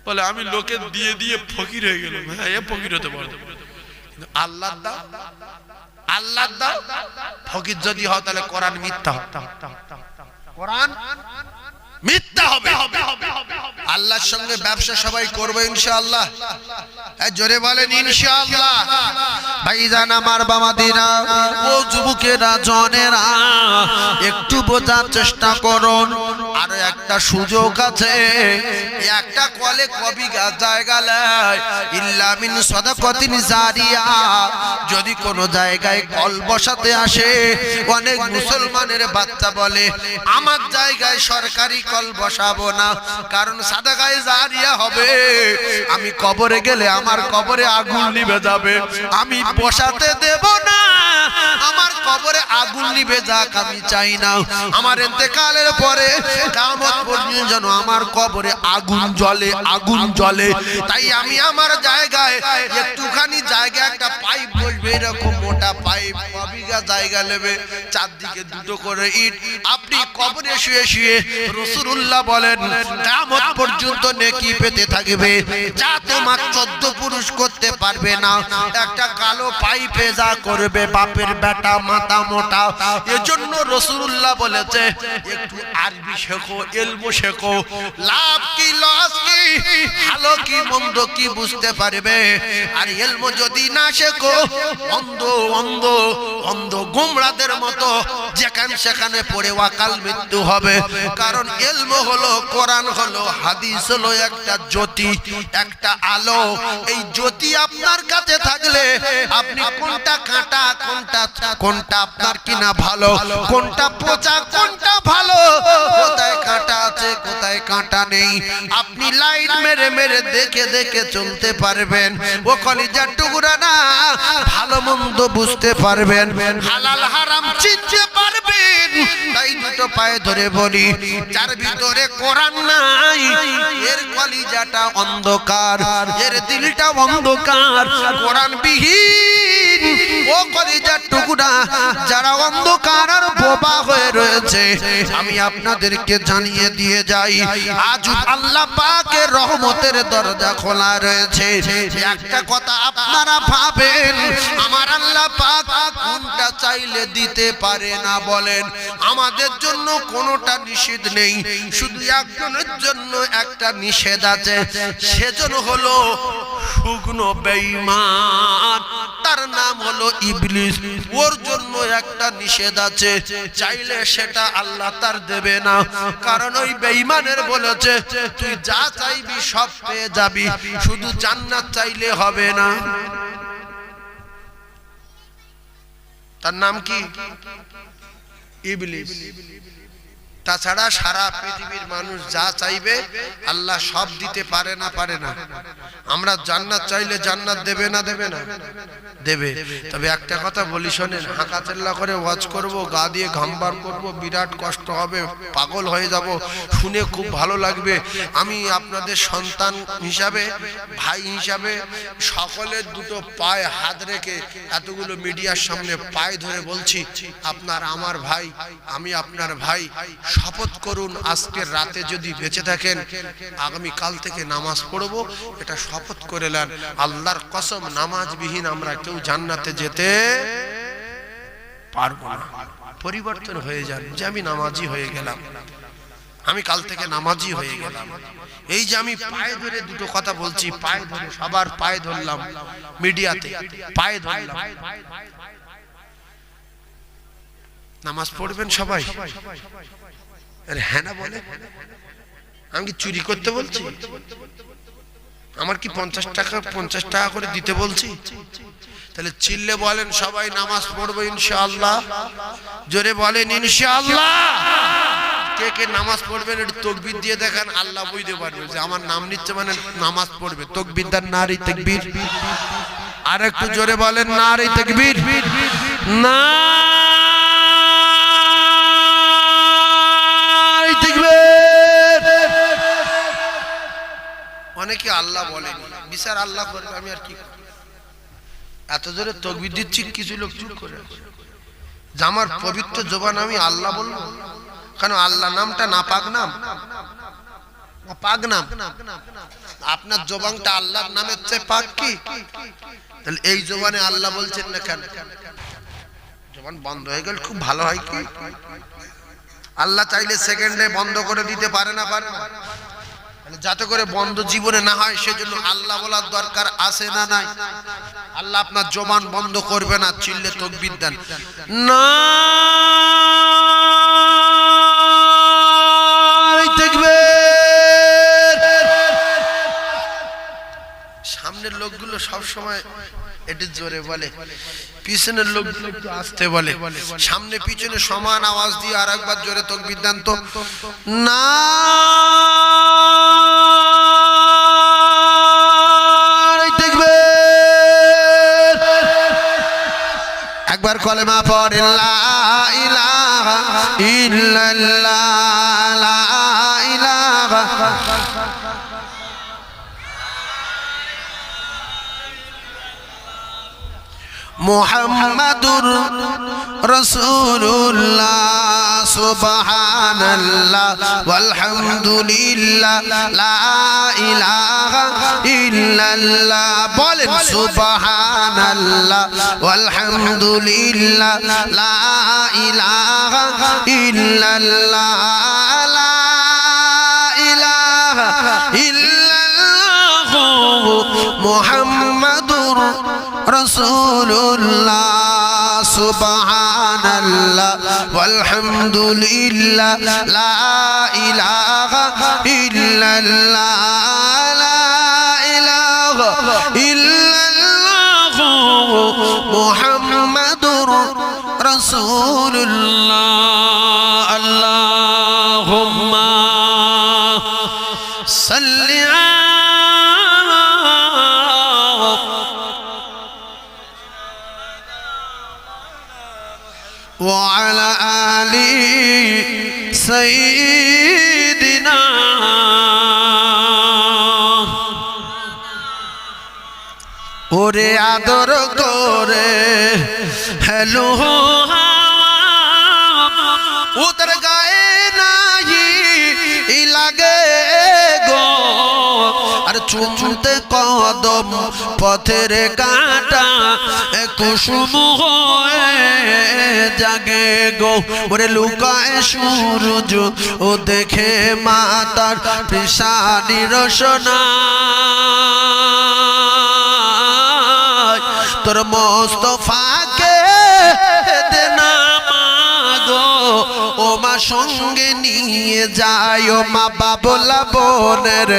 বলে আমি লোকে দিয়ে দিয়ে ফকির হয়ে গেলাম। হ্যাঁ, এ ফকির হতে পারে, আল্লাহ দাও, আল্লাহ দাও। ফকির যদি হয় তাহলে কোরআন মিথ্যা হবে, কোরআন মিথ্যা হবে। আল্লাহর সঙ্গে ব্যবসা সবাই করবে ইনশাআল্লাহ। জোরে বলেন ইনশাআল্লাহ। ভাইজান আমার বাবাদিরা, ও যুবকেরা, জনেরা, একটু বোঝার চেষ্টা করুন। আর একটা সুযোগ আছে, একটা কলে কবি গাছ জায়গা লাই ইল্লা মিন সাদাকাতিন জারিয়া। যদি কোন জায়গায় কল বসাতে আসে, অনেক মুসলমানের বাচ্চা বলে আমার জায়গায় সরকারি কল বসাবো না, কারণ সাদাকায়ে জারিয়া হবে, আমি কবরে গেলে আমার কবরে আগুন নিভে যাবে, আমি বসাতে দেব না, আমার কবরে আগুন নিভে যাক আমি চাই না। আমার ইন্তেকালের পরে কিয়ামত পর্যন্ত যেন আমার কবরে আগুন জ্বলে, আগুন জ্বলে। তাই আমি আমার জায়গায় একটুখানি জায়গা একটা পাইপ বসবে, এরকম মোটা পাইপ, কবিঘা জায়গা নেবে, চারদিকে দুটো করে ইট। আপনি কবরে শুয়ে শুয়ে রাসূলুল্লাহ বলেন কিয়ামত পর্যন্ত নেকি পেতে থাকবে, যা তোমার 14 পুরুষ করতে পারবে না। একটা কালো পাইপে যা করবে বাপের বেটা মাথা মোটা। এজন্য রাসূলুল্লাহ বলেছে একটু আরবি শেখো, ইলম শেখো, লাভ কি লস কি, ভালো কি মন্দ কি বুঝতে পারবে। আর ইলম যদি না শেখো, অন্ধ অন্ধ অন্ধ গোমরাদের মতো যেখানে সেখানে পড়ে ওয়াকাল মৃত্যু হবে। কারণ ইলম হলো, কোরআন হলো, হাদিস হলো একটা জ্যোতি, একটা আলো। এই জ্যোতি আপনার কাছে থাকলে আপনি কোনটা কাঁটা, কোনটা আপনার কিনা ভালো, কোনটা পচা, কোনটা ভালো, কোথায় কাঁটা আছে কোথায় কাঁটা নেই, আপনি লাইন মেরে মেরে দেখে দেখে চলতে পারবেন। ও কলিজার টুকরা না, ভালো মন্দ বুঝতে পারবেন। হালাল হারাম চিনতে পারবেন। তাই দুটো পায়ে ধরে বলি, যার ভিতরে কোরআন নাই এর কলিজাটা অন্ধকার, এর দিলটা অন্ধকার। কোরআন বিহীন ও কলিজার টুকরা যারা অন্ধকার আর বোবা হয়ে রয়েছে, আমি আপনাদেরকে জানিয়ে দিয়ে যাই, আজ আল্লাহ পাকের রহমতের দরজা খোলা রয়েছে। একটা কথা আপনারা ভাবেন, আমার আল্লাহ পাক কোনটা চাইলে দিতে পারে না বলেন? আমাদের জন্য কোনোটা নিষেধ নেই, শুধু একজনের জন্য একটা নিষেধ আছে, সেজন হলো শুকনো বেঈমান, তার নাম হলো ইবলিস। ওর জন্য একটা নিষেধ আছে, চাইলে সেটা আল্লাহ তার দেবে না, কারণ ওই বেঈমানের বলেছে তুই যা চাইবি সব পেয়ে যাবি, শুধু জান্নাত চাইলে হবে না। তার নাম কি? ইবলিস। তাছাড়া সারা পৃথিবীর মানুষ যা চাইবে আল্লাহ সব দিতে পারে না, পারে না। আমরা জান্নাত চাইলে জান্নাত দেবে না, দেবে না? দেবে। তবে একটা কথা বলি শোনেন, হাঁকা চেল্লা করে ওয়াজ করব, গা দিয়ে ঘাম বার করব, বিরাট কষ্ট হবে, পাগল হয়ে যাব, শুনে খুব ভালো লাগবে। আমি আপনাদের সন্তান হিসাবে, ভাই হিসাবে সকলের দুটো পায়ে হাত রেখে এতগুলো মিডিয়ার সামনে পায়ে ধরে বলছি, আপনার আমার ভাই, আমি আপনার ভাই, শপথ করুন আজকের রাতে যদি বেঁচে থাকেন আগামী কাল থেকে নামাজ পড়বো, এটা শপথ করে নেন। আল্লাহর কসম, নামাজবিহীন আমরা কেউ জান্নাতে যেতে পারবো না। পরিবর্তন হয়ে যান, যে আমি নামাজি হয়ে গেলাম, আমি কাল থেকে নামাজি হয়ে গেলাম। এই যে আমি পায়ে ধরে দুটো কথা বলছি, পায়ে ধরে, সবার পায়ে ধরলাম, মিডিয়াতে পায়ে ধরলাম। নামাজ পড়বেন সবাই? আরে হ্যাঁ না বলে? আমি কি চুরি করতে বলছি? আমার কি 50 টাকা করে দিতে বলছি? তাহলে চিল্লে বলেন সবাই নামাজ পড়বো ইনশাআল্লাহ। জোরে বলেন ইনশাআল্লাহ। কে কে নামাজ পড়বেন একটু তাকবীর দিয়ে দেখান, আল্লাহ বুঝতে পারবে যে আমার নাম নিচ্ছে মানে নামাজ পড়বে। তাকবীর দেন, নারে তাকবীর। আর একটু জোরে বলেন নারে তাকবীর। না অনেকে আল্লাহ বলেন, বিচার আল্লাহ করবে, আমি আর কি করব? এত জোরে তাকবীর দিচ্ছি, কিছু লোক চুপ করে আছে যে আমার পবিত্র জবান আমি আল্লাহ বলবো। কেন? আল্লাহ নামটা না পাক নাম? পাক নাম। আপনার জবানটা আল্লাহর নামের চেয়ে পাক কি? তাহলে এই জবানে আল্লাহ বলছেন না কেন? জবান বন্ধ হয়ে গেল খুব ভালো হয় কি? আল্লাহ চাইলে সেকেন্ডে বন্ধ করে দিতে পারে না, পারে না? যাতে করে বন্ধ জীবনে না হয় সেজন্য আল্লাহ বলার দরকার আছে না নাই? আল্লাহ আপনার জবান বন্ধ করবে না, চিল্লে তাকবীর দেন না। সামনের লোকগুলো সব সময় একটু জোরে বলে, পিছনের লোকগুলো একটু আস্তে বলে। সামনে পিছনে সমান আওয়াজ দিয়ে আর একবার জোরে তাকবীর দেন তো। না একবার কলেমা পড়ে, লা ইলাহা ইল্লাল্লাহ, লা ইলাহা। মুহাম্মাদুর রাসূলুল্লাহ, সুবহানাল্লাহ ওয়ালহামদুলিল্লাহ, লা ইলাহা ইল্লাল্লাহ। বলেন সুবহানাল্লাহ ওয়ালহামদুলিল্লাহ, লা ইলাহা ইল্লাল্লাহ, লা ইলাহা ইল্লাল্লাহ মুহাম্মাদুর রাসূলুল্লাহ, সুবহানাল্লাহ ওয়ালহামদুলিল্লাহ, লা ইলাহা ইল্লাল্লাহ, লা ইলাহা ইল্লাল্লাহ মুহাম্মাদুর রাসূলুল্লাহ। আল্লাহুম্মা সাল্লি وعلى آل سيدنا ওরে আদর করে হ্যালো উতর গায়ে নাই লাগে গো আর চুমতে কদম পথের কাঁটা কুসুম হয়ে জাগে গো ওরে লুকায় সূরজ ও দেখে মাতার পেশানি রসনা তোর মোস্তফাকে দেনা মাগো ও মা সঙ্গে নিয়ে যায় ও মা বাবলা বোনের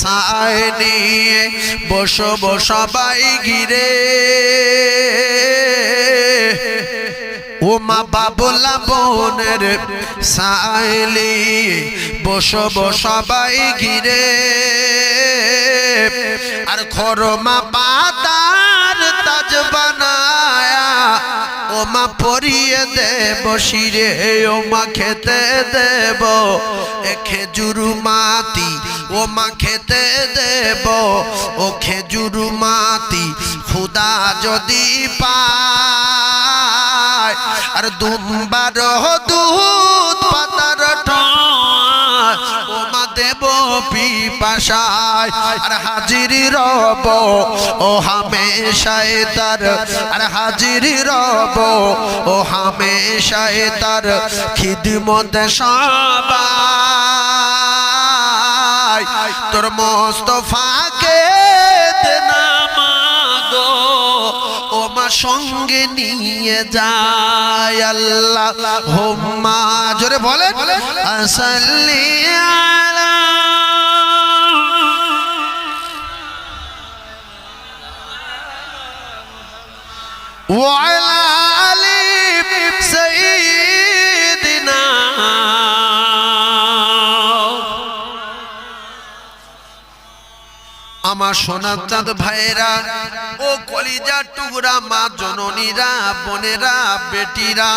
সায় নিয়ে বসো সবাই ঘিরে ও মা বাবলা বোনের সাইলি বসো সবাই ঘিরে আর খরমা পাতার তাজ বানায়া ও মা পরিয়ে দেব শিরে ও মা খেতে দেব খেজুর মাতি ও মা খেতে দেব ও খেজুর মাতি খুদা যদি পায় আর দুম্বার দুধ পাতার ও মা দেব পিপাসায় আর হাজির রব ও হামেশায় তার আর হাজির রব ও হামেশায় তার খিদমত সবাই তোর মোস্তফাকে দেনা মাগো ও মা সঙ্গে নিয়ে যায় আল্লাহুম্মা জোরে বলেন সাল্লি আলা ওয়া আলা আলি সাইয়্যিদিনা আমার সোনার চাঁদ ভাইরা ও কলিজার টুকরা মা জননীরা বোনেরা বেটিরা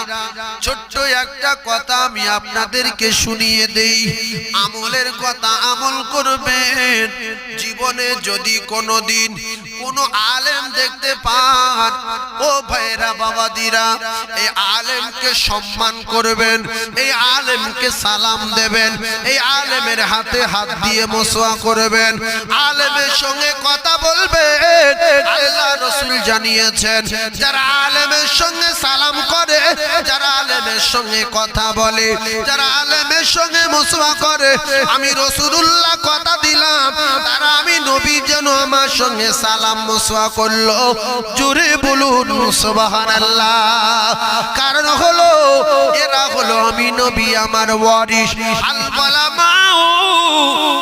ছোট্ট একটা কথা আমি আপনাদেরকে শুনিয়ে দেই আমলের কথা আমল করবেন জীবনে যদি কোনোদিন কোনো আলেম দেখতে পান ও ভাইরা বাবাদিরা এই আলেমকে সম্মান করবেন এই আলেমকে সালাম দেবেন এই আলেমের হাতে হাত দিয়ে মোসওয়া করবেন আলেমের সঙ্গে কথা বলবেন আল্লাহ রাসূল জানিয়েছেন যারা আলেমের সঙ্গে সালাম করে যারা আলেমের সঙ্গে কথা বলে যারা আলেমের সঙ্গে মোসওয়া করে আমি রাসূলুল্লাহ কথা দিলাম তারা আমি নবী যেন আমার সঙ্গে সালাম মোসওয়া করলো জোরে বলুন সুবহানাল্লাহ কারণ হলো এরা হলো আমি নবী আমার ওয়ারিস আল উলামা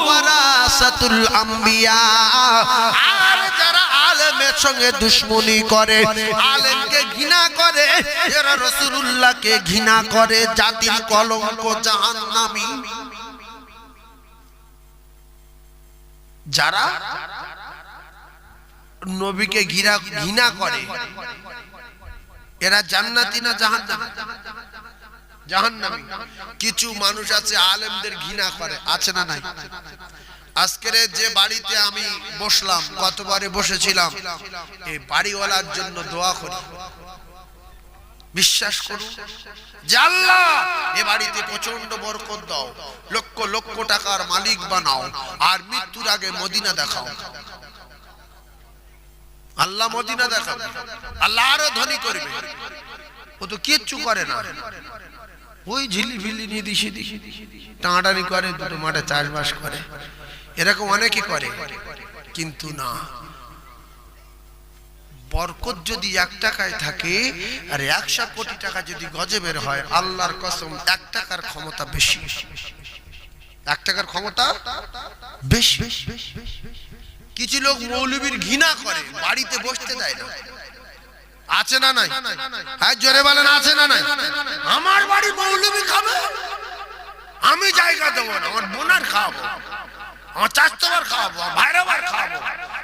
ওয়ারাসাতুল আম্বিয়া আর যারা আলেমের সঙ্গে দুশমনি করে আলেমকে ঘৃণা করে এরা রাসূলুল্লাহকে ঘৃণা করে জাতির কলঙ্ক জাহান্নামী যারা নবীকে ঘৃণা করে এরা জান্নাতি না জাহান্নামী জাহান্নামী কিছু মানুষ আছে আলেমদের ঘৃণা করে আছে না নাই আজকের যে বাড়িতে আমি বসলাম কতবারে বসেছিলাম এই বাড়িওয়ালার জন্য দোয়া করি বিশ্বাস করুন যে আল্লাহ এই বাড়িতে প্রচন্ড বরকত দাও লক্ষ লক্ষ টাকার মালিক বানাও আর মৃত্যুর আগে মদিনা দেখাও আল্লাহ মদিনা দেখাবে আল্লাহ আরো ধনী করবে ও তো কিচ্ছু করে না ওই ঝিলি ফিলি নিয়ে দিশি টাঁটানি করে দুটো মাঠে চাষবাস করে এরকম অনেকে করে কিন্তু না বরকত যদি 1 টাকায় থাকে আর 100 কোটি টাকা যদি গজে বের হয় আল্লাহর কসম 1 টাকার ক্ষমতা বেশি 1 টাকার ক্ষমতা বেশি কিছু লোক মৌলবীর ঘৃণা করে বাড়িতে বসতে দেয় না আছে না নাই হ্যাঁ জোরে বলেন আছে না নাই আমার বাড়ি মৌলবী খাবে আমি জায়গা দেবো না আমার বোনার খাওয়াবো আমার চাচতোবার খাওয়াবো ভাইরাবার খাওয়াবো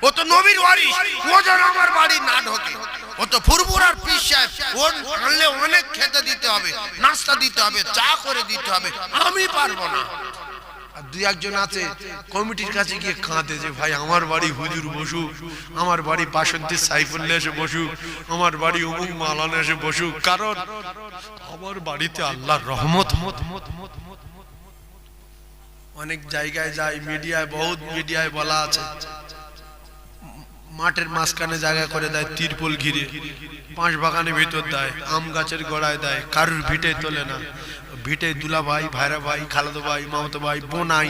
ও তো নবীর ওয়ারিস ও যেন আমার বাড়ি না ঢোকে ও তো ফুরফুরার পীর সাহেব, ওর আনলে অনেক খেতে দিতে হবে, নাস্তা দিতে হবে, চা করে দিতে হবে, আমি পারবো না। আর দুই একজন আছে কমিটির কাছে গিয়ে কাঁদে যে ভাই আমার বাড়ি হুজুর বসুক, আমার বাড়ি বাসন্তী সাইফুল্লাহ এসে বসুক, আমার বাড়ি অমুক মাওলানা এসে বসুক, কারণ আমার বাড়িতে আল্লাহর রহমত। অনেক জায়গায় যায়, মিডিয়ায়, বহুত মিডিয়ায় বলা আছে, মাঠের মাঝখানে জায়গা করে দেয়, তিরপল ঘিরে, বাঁশ বাগানের ভিতর দেয়, আম গাছের গোড়ায় দেয়, কারুর ভিটে তোলে না, ভিটে দুলা ভাই, ভাইরা ভাই, খালাদো ভাই, মামাতো ভাই, বোনাই,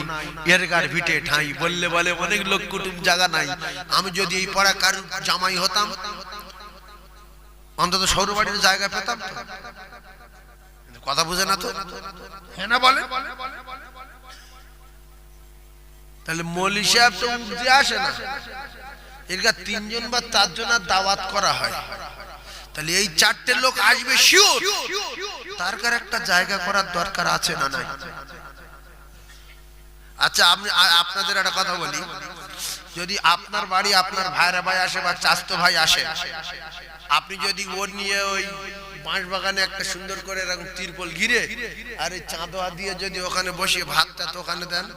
এর গার ভিটে ঠাই বললে বলে অনেক লোক কুটুম জায়গা নাই। আমি যদি এই পাড়া কারুর জামাই হতাম, অন্তত সৌর বাড়ির জায়গা পেতাম। কথা বুঝে না তো, হ্যাঁ না বলে? তাহলে মৌলী সাহেব তো উঠতে আসে না, এরকা 3 জন বা 4 জনের দাওয়াত করা হয়, তাহলে এই 4টে লোক আসবে শিওর, তার কার একটা জায়গা করার দরকার আছে না নাই? আচ্ছা আমি আপনাদের একটা কথা বলি, যদি আপনার বাড়ি আপনার ভাইরা ভাই আসে বা চাচতো ভাই আসে, আপনি যদি ওর নিয়ে ওই বাঁশ বাগানে একটা সুন্দর করে এরকম তিরপল ঘিরে আর এই চাঁদোয়া দিয়ে যদি ওখানে বসিয়ে ভাতটা তো ওখানে দেন,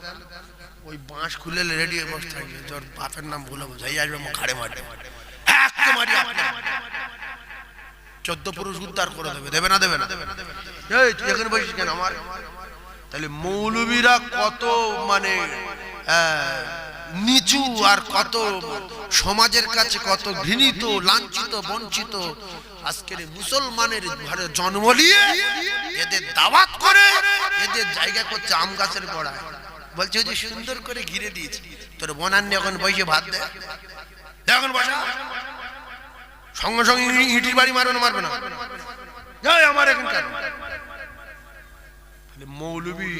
ওই বাঁশ খুলে রেডি হয়ে বসে থাকবে, তোর বাপের নাম ভুলে বোঝাই আসবে, ঘাড়ে মারবে, 14 পুরুষ উদ্ধার করে দেবে। দেবে না? দেবে না? এই তুই এখানে বসিস কেন আমার? তাহলে মৌলবীরা কত মানে নিচু আর কত সমাজের কাছে কত ঘৃণিত, লাঞ্ছিত, বঞ্চিত। আজকের মুসলমানের ঘরে জন্ম নিয়ে এদের দাওয়াত করে এদের জায়গা করছে আম গাছের গোড়ায়, বলছে যে সুন্দর করে ঘিরে দিয়েছে, তোর বোনান্নি এখন বসে ভাত দেয়, এখন বসা সঙ্গে সঙ্গে ইটির বাড়ি মারবে না? মারবে না? আমার এখন কেন? মৌলবী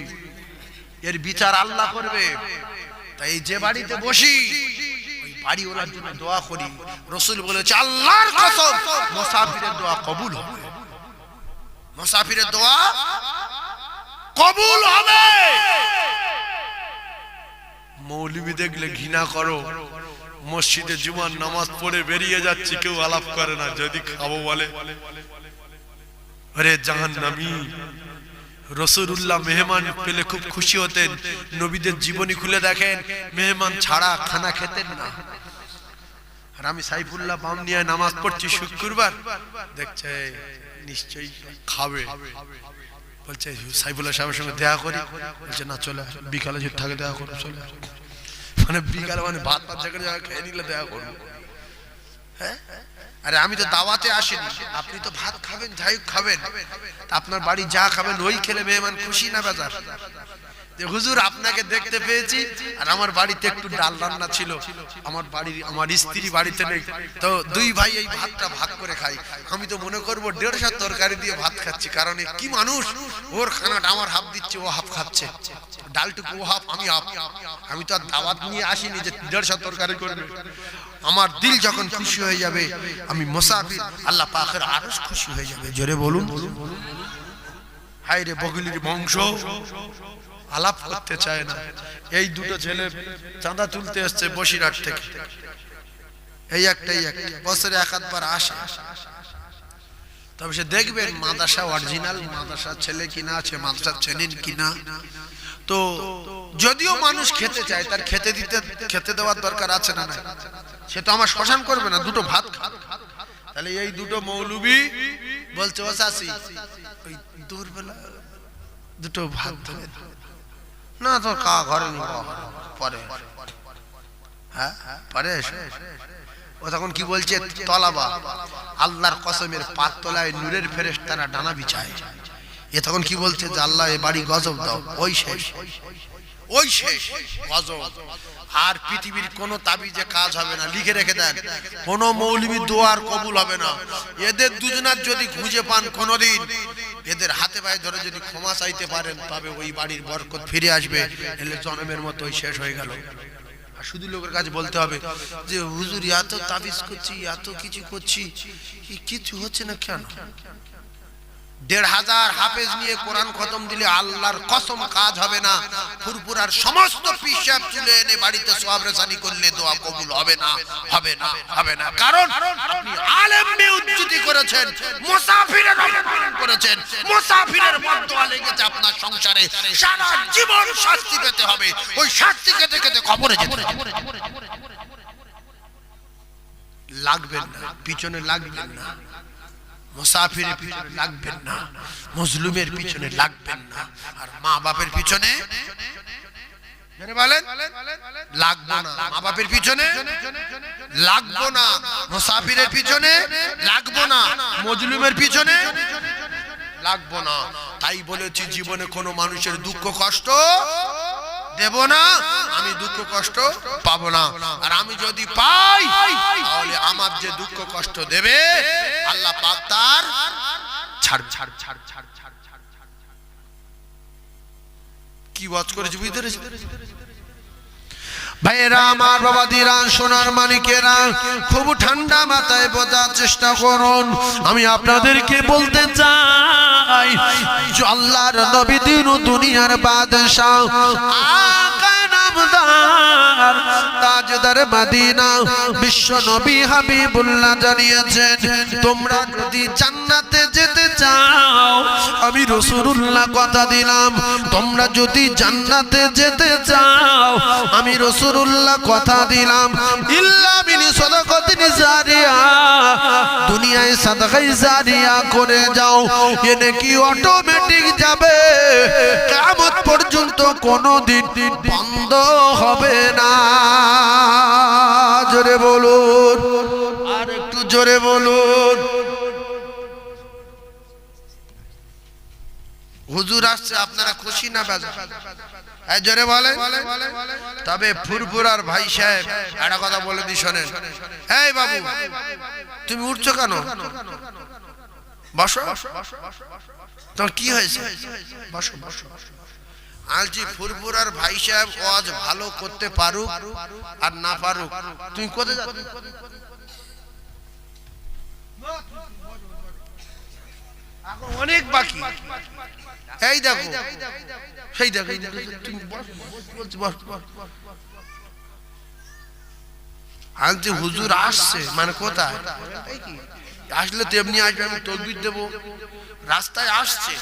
এর বিচার আল্লাহ করবে। তাই যে বাড়িতে বসি ওই বাড়ি ওলার জন্য দোয়া করি। রাসূল বলেছে আল্লাহর কসম মুসাফিরের দোয়া কবুল হবে, মুসাফিরের দোয়া কবুল হবে। মৌলবী দেখলে ঘৃণা করো, মসজিদে জুমার নামাজ পড়ে বেরিয়ে যাচ্ছি, কেউ আলাপ করে না, যদি খাবো বলে আরে জাহান্নামী। রাসূলুল্লাহ মেহমান পেলে খুব খুশি হতেন, নবীদের জীবনী খুলে দেখেন মেহমান ছাড়া খানা খেতেন না। আর আমি সাইফুল্লাহ বাম নিয়ে নামাজ পড়ছি শুক্রবার, দেখছে নিশ্চয়ই খাবে, বলছে সাইফুল্লাহ সাহেবের সঙ্গে দেখা করি, বলছে না চলে বিকালে যদি থাকে দেখা করো, চলে মানে বিকালে মানে ভাত ভাত জায়গায় জায়গায় খেয়ে নিলে দেখা করবো। হ্যাঁ আরে আমি তো দাওয়াতে আসিনি, আপনি তো ভাত খাবেন, যাই খাবেন, আপনার বাড়ি যা খাবেন ওই খেলে মেহমান খুশি না বেজার? যে হুজুর আপনাকে দেখতে পেয়েছি আর আমার বাড়িতে একটু ডাল রান্না ছিল, আমার স্ত্রী বাড়িতে নেই, তো দুই ভাই এই ভাতটা ভাগ করে খাই, আমি তো মনে করবো 150 তরকারি দিয়ে ভাত খাচ্ছি, কারণ কি মানুষ, ওর খানাটা আমার হাফ দিচ্ছে, ও হাফ খাচ্ছে, ডালটুকু ও হাফ আমি হাফ। আমি তো আর দাওয়াত নিয়ে আসিনি যে 150 তরকারি করবে। আমার দিল যখন খুশি হয়ে যাবে, আমি মুসাফির, আল্লাহ পাকের আরশ খুশি হয়ে যাবে। জোরে বলুন হায় রে বগলির বংশ আলাপ করতে চায় না। এই দুটো ছেলে চাঁদা তুলতে এসছে বসিরহাট থেকে, এই একটাই বছরে 1-2 আসে, তবে সে দেখবেন মাদ্রাসা অরিজিনাল মাদ্রাসা ছেলে কিনা আছে, মাদ্রাসা ছেলেন কিনা। তো যদিও মানুষ খেতে চায়, তার খেতে দেওয়ার দরকার আছে না? সে তো আমার শ্মশান করবে না, দুটো ভাত খাবে। তাহলে এই দুটো মৌলবী বলছে ও চাচি ওই দুপুরবেলা দুটো ভাত দেবে না, তোর কা ঘরে নিব পরে, হ্যাঁ পরে। ও তখন কি বলছে, তলাবা আল্লাহর কসমের পাত তলায় নূরের ফেরেশতারা ডানা বিছায়। এ তখন কি বলছে যে আল্লাহ এ বাড়ি গজব দাও, ওই শেষ, ওই শেষ গজব। আর পৃথিবীর কোন তাবিজে কাজ হবে না, লিখে রেখে দেন, কোন মৌলবী দোয়ার কবুল হবে না। এদের দুজনার যদি খুঁজে পান কোনদিন, এদের হাতে পায়ে ধরে যদি ক্ষমা চাইতে পারেন, তবে ওই বাড়ির বরকত ফিরে আসবে, এলে জন্মের মতোই শেষ হয়ে গেল। আর শুধু লোকের কাছে বলতে হবে যে হুজুর এত তাবিজ করছি, এত কিছু করছি, কিছু হচ্ছে না কেন? 1,500 হাফেজ নিয়ে কোরআন খতম দিলে আল্লাহর কসম কাজ হবে না। ফুরফুরার সমস্ত পিসাব তুলে এনে বাড়িতে সওয়াব রেসানি করলে দোয়া কবুল হবে না, হবে না, হবে না। কারণ আপনি আলেমকে উচ্চতি করেছেন, মুসাফিরের অপমান করেছেন, মুসাফিরের বদদোয়া লেগেছে আপনার সংসারে, সারা জীবন শাস্তি পেতে হবে। ওই শাস্তি খেতে খেতে কবরে যেতে হবে। লাগবেন না, পিছনে লাগবেন না, মুসাফিরের পিছনে লাগবেন না, মজলুমের পিছনে লাগবেন না, আর মা বাপের পিছনে বলেন লাগবো না। মা বাপের পিছনে লাগবো না, মুসাফিরের পিছনে লাগবো না, মজলুমের পিছনে লাগবো না। তাই বলেছি জীবনে কোনো মানুষের দুঃখ কষ্ট দেব না, আমি দুঃখ কষ্ট পাবো না। আর আমি যদি পাই তাহলে আমার যে দুঃখ কষ্ট দেবে আল্লাহ পাক তার ছাড় ছাড় ছাড় ছাড় ছাড় ছাড় ছাড়। কি ওয়াজ করেছি বুঝতে পেরেছি ভাইয়েরা আমার, বাবাদিরা, সোনার মানিকেরা, খুব ঠান্ডা মাথায় বোঝার চেষ্টা করুন। আমি আপনাদেরকে বলতে চাই আল্লাহর নবী দিন দুনিয়ার বাদশাহ আকা নামদার তাজদার মদিনা বিশ্ব নবী হাবিবুল্লাহ জানিয়েছেন, তোমরা যদি জান্নাতে যেতে চাও আমি রাসূলুল্লাহ কথা দিলাম, তোমরা যদি জান্নাতে যেতে চাও আমি রাসূলুল্লাহ কথা দিলাম, ইল্লা মিন সাদাকাতিন জারিয়া, দুনিয়ায় সাদাকায়ে জারিয়া করে যাও, এনে কি অটোমেটিক যাবে, কিয়ামত পর্যন্ত কোনোদিন বন্ধ হবে না। জোরে বলুন, আর একটু জোরে বলুন। হুজুর আসছে, আপনারা খুশি না বেজার? এই জোরে বলেন। তবে ফুরফুরার ভাই সাহেব একটা কথা বলে দি শোনেন। এই বাবু তুমি উঠছো কেন? বসো। তোমার কি হয়েছে? বসো বসো। আলজি ফুরফুরার ভাই সাহেব ওয়াজ ভালো করতে পারুক আর না পারুক, তুমি কোথায় যাচ্ছ? এখন অনেক বাকি। এই দেখো, সেই দেখো, তুমি আলজি হুজুর আসছে, মানে কোথায় আসলে তেমনি আসবে, আমি তাকবীর দেব, রাস্তায় আসছে।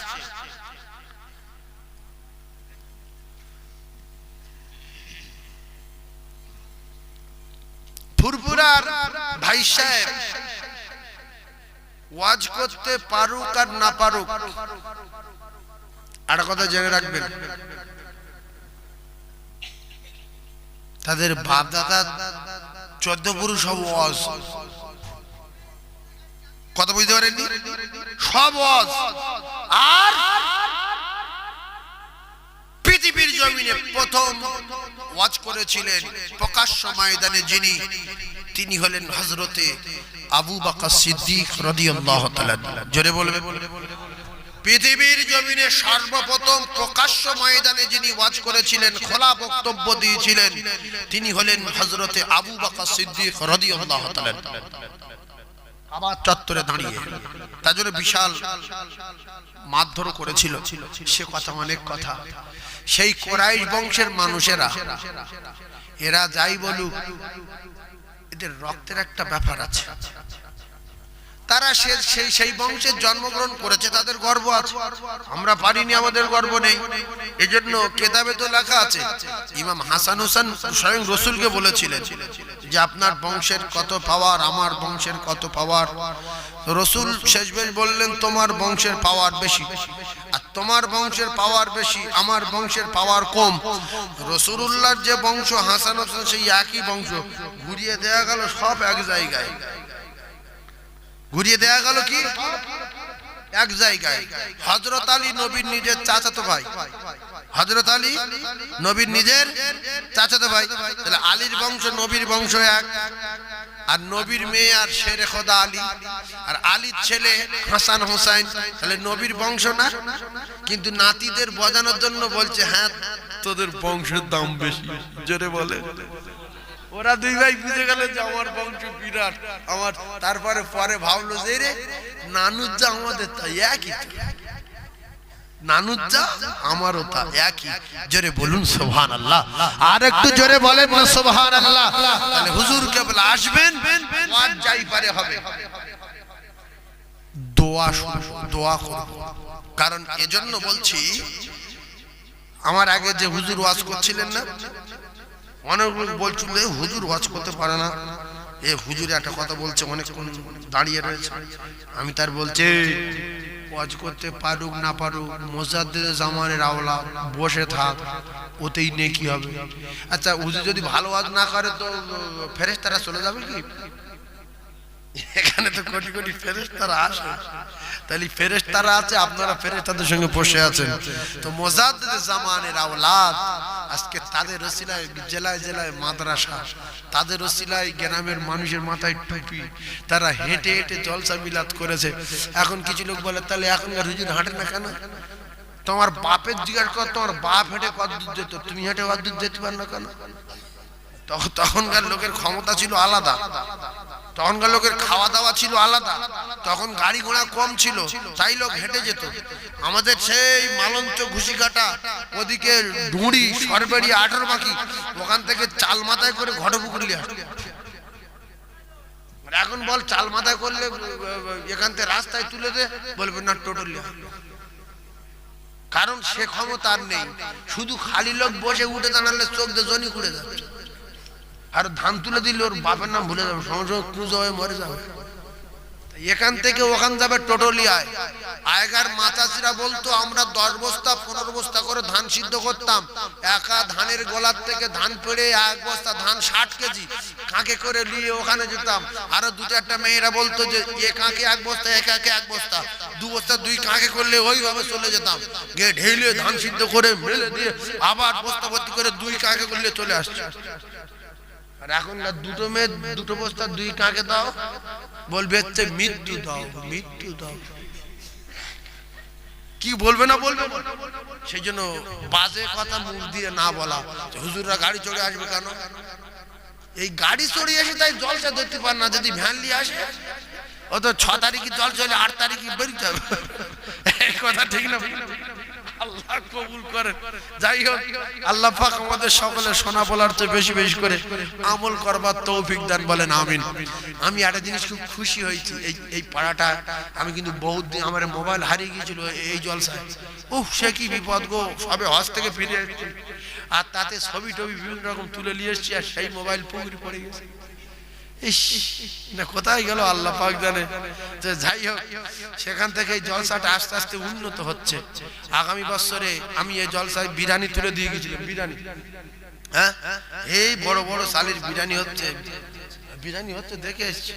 ফুরফুরার ভাই সাহেব ওয়াজ করতে পারুক আর না পারুক, একটা কথা জেনে রাখবেন, তাদের বাপ দাদা 14 পুরুষ সব ওয়াজ, কথা বুঝতে পারেননি? সব ওয়াজ। আর পৃথিবীর জমিনে প্রথম ওয়াজ করেছিলেন প্রকাশ্য ময়দানে যিনি, তিনি হলেন হযরতে আবু বকর সিদ্দিক রাদিয়াল্লাহু তাআলা। জোরে বলবে। পৃথিবীর জমিনে সর্বপ্রথম প্রকাশ্য ময়দানে যিনি ওয়াজ করেছিলেন, খোলা বক্তব্য দিয়েছিলেন, তিনি হলেন হযরতে আবু বকর সিদ্দিক রাদিয়াল্লাহু তাআলা। কাবা চত্বরে দাঁড়িয়ে তার জন্য বিশাল মারধর করেছিল, সে কথা অনেক কথা। সেই কুরাইশ বংশের মানুষেরা, এরা যাই বলুক, এদের রক্তের একটা ব্যাপার আছে, তারা সেই বংশের জন্মগ্রহণ করেছে, তাদের গর্ব আছে। আমরা পারিনি, আমাদের গর্ব নেই। এজন্য কেতাবে তো লেখা আছে, ইমাম হাসান হোসেন স্বয়ং রাসূলকে বলেছিলেন যে আপনার বংশের কত পাওয়ার, আমার বংশের কত পাওয়ার। রাসূল শেষমেশ বললেন তোমার বংশের পাওয়ার বেশি, আর তোমার বংশের পাওয়ার বেশি, আমার বংশের পাওয়ার কম। রাসূলুল্লাহর যে বংশ হাসান হোসেন, সেই একই বংশ, ঘুরিয়ে দেয়া গেল সব এক জায়গায়, ঘুরিয়ে দেয়া গেল কি এক জায়গায়। হযরত আলী নবীর নিজের চাচাতো ভাই, হযরত আলী নবীর নিজের চাচাতো ভাই, তাহলে আলীর বংশ নবীর বংশ এক, আর নবীর মেয়ে আর শেরে খোদা আলী, আর আলীর ছেলে হাসান হোসেন, তাহলে নবীর বংশ না? কিন্তু নাতিদের বোঝানোর জন্য বলছে হ্যাঁ তোদের বংশের দাম বেশি। জোরে বলে। ওরা দুই ভাই বুঝে গেল যে আমার বংশ বিরাট আমার। তারপরে পরে ভাবলো যে রে নানুজ্জা আমাদের তাই একই, নানুজ্জা আমারও তা একই। জোরে বলুন সুবহানাল্লাহ, আর একটু জোরে বলেন না সুবহানাল্লাহ। তাহলে হুজুর কেবল আসবেন, ওয়াজ যাই পারে হবে, দোয়া দোয়া করব। কারণ এজন্য বলছি, আমার আগে যে হুজুর ওয়াজ করছিলেন না, অনেক বলছিল হুজুর ওয়াজ করতে পারে না, এ হুজুর একটা কথা বলছে অনেকক্ষণ দাঁড়িয়ে রয়েছে। আমি তার বলছি ওয়াজ করতে পারুক না পারুক, মুজাদ্দিদ জামানের আওলাদ, বসে থাক, ওতেই নেকি হবে। আচ্ছা হুজুর যদি ভালো ওয়াজ না করে তো ফেরেশতারা চলে যাবে কি? এখানে তো কোটি কোটি ফেরেশতারা আসে, তাহলে ফেরেশতারা আছে, আপনারা ফেরেশতাদের সঙ্গে বসে আছেন। তো মুজাদ্দিদ জামানের আওলাদ আজকে তাদের ওসিলায় জেলায় জেলায় মাদ্রাসা, তাদের ওসিলায় গ্রামের মানুষের মাথায় টুপি, তারা হেঁটে হেঁটে জলসা মিলাদ করেছে। এখন কিছু লোক বলে তাহলে এখনকার হুজুর হাঁটে না কেন? তোমার বাপের জিজ্ঞাসা কর, তোমার বাপ হেঁটে কত দূর যেত, তুমি হেঁটে কত দূর যেতে পার না কেন? তখনকার লোকের ক্ষমতা ছিল আলাদা, তখনকার লোকের খাওয়া দাওয়া ছিল আলাদা, তখন গাড়ি ঘোড়া কম ছিল, তাই লোক হেঁটে যেত। আমাদের সেই মালঞ্চ ঘুষিকাটা, ওদিকে ডুঁড়ি সরবেড়ি 18 বাকি, ওখান থেকে চাল মাথায় করে ঘটপুকুরি আসে। এখন বল চাল মাথায় করলে এখান থেকে রাস্তায় তুলে দে, বলবে না টোটো লিয়া। কারণ সে ক্ষমতা আর নেই, শুধু খালি লোক বসে উঠে দাঁড়ালে চোখ দিয়ে জনি কুড়ে যাবে, আর ধান তুলে দিলে ওর বাপের নাম ভুলে যাবে, সমস্যা কুঁজো হয়ে মরে যাবে। এখান থেকে ওখান যাবে টোটলিয়ায়। আগেকার মাতাসিরা বলতো আমরা 10 বস্তা 15 বস্তা করে ধান সিদ্ধ করতাম, একা ধানের গোলার থেকে ধান পেড়ে 1 বস্তা ধান 60 কেজি কাঁকে করে নিয়ে ওখানে যেতাম। আরো 2-4টা মেয়েরা বলতো যে এ কাঁকে 1 বস্তা, একাকে 1 বস্তা, 2 বস্তা 2 কাঁকে করলে ওইভাবে চলে যেতাম, গিয়ে ঢেলে ধান সিদ্ধ করে মেলে দিয়ে আবার বস্তা ভর্তি করে 2 কাঁকে করলে চলে আসছে। আর এখন না, দুটো মেয়ে 2 বস্তা 2 কাঁকে দাও, বলবে মৃত্যু দাও, মৃত্যু দাও। কি বলবে না বলবে? সেই জন্য বাজে কথা মুখ দিয়ে না বলা। হুজুররা গাড়ি চড়ে আসবে কেন? এই গাড়ি চড়ে এসে তাই জলসা ধরতে পার না, যদি ভ্যান নিয়ে আসে ও তো 6 তারিখে জল চলে, 8 তারিখে বেরিয়ে যাবে। এই কথা ঠিক না? আল্লাহ কবুল করেন। যাই হোক, আল্লাহ পাক আমাদের সকলে শোনা বলার চেয়ে বেশি বেশি করে আমল করবার তৌফিক দান, বলেন আমিন। আমি একটা জিনিস খুব খুশি হয়েছি, এই পাড়াটা আমি কিন্তু বহুত দিন, আমার মোবাইল হারিয়ে গিয়েছিল এই জলসায়। উফ, সে কি বিপদ গো, সবে হজ থেকে ফিরে এসেছি, আর তাতে ছবি টবি বিভিন্ন রকম তুলে নিয়ে এসেছি, আর সেই মোবাইল পুকুরে পড়ে গেছে। ইস, না কোথায় গেল আল্লাহ পাক জানে। যাই হোক, সেখান থেকে এই জলসাটা আস্তে আস্তে উন্নত হচ্ছে। আগামী বছরে আমি এই জলসায় বিরিয়ানি তুলে দিয়ে গেছিলাম, বিরিয়ানি, হ্যাঁ, এই বড় বড় সালের বিরিয়ানি হচ্ছে, বিরিয়ানি হচ্ছে দেখে এসছি,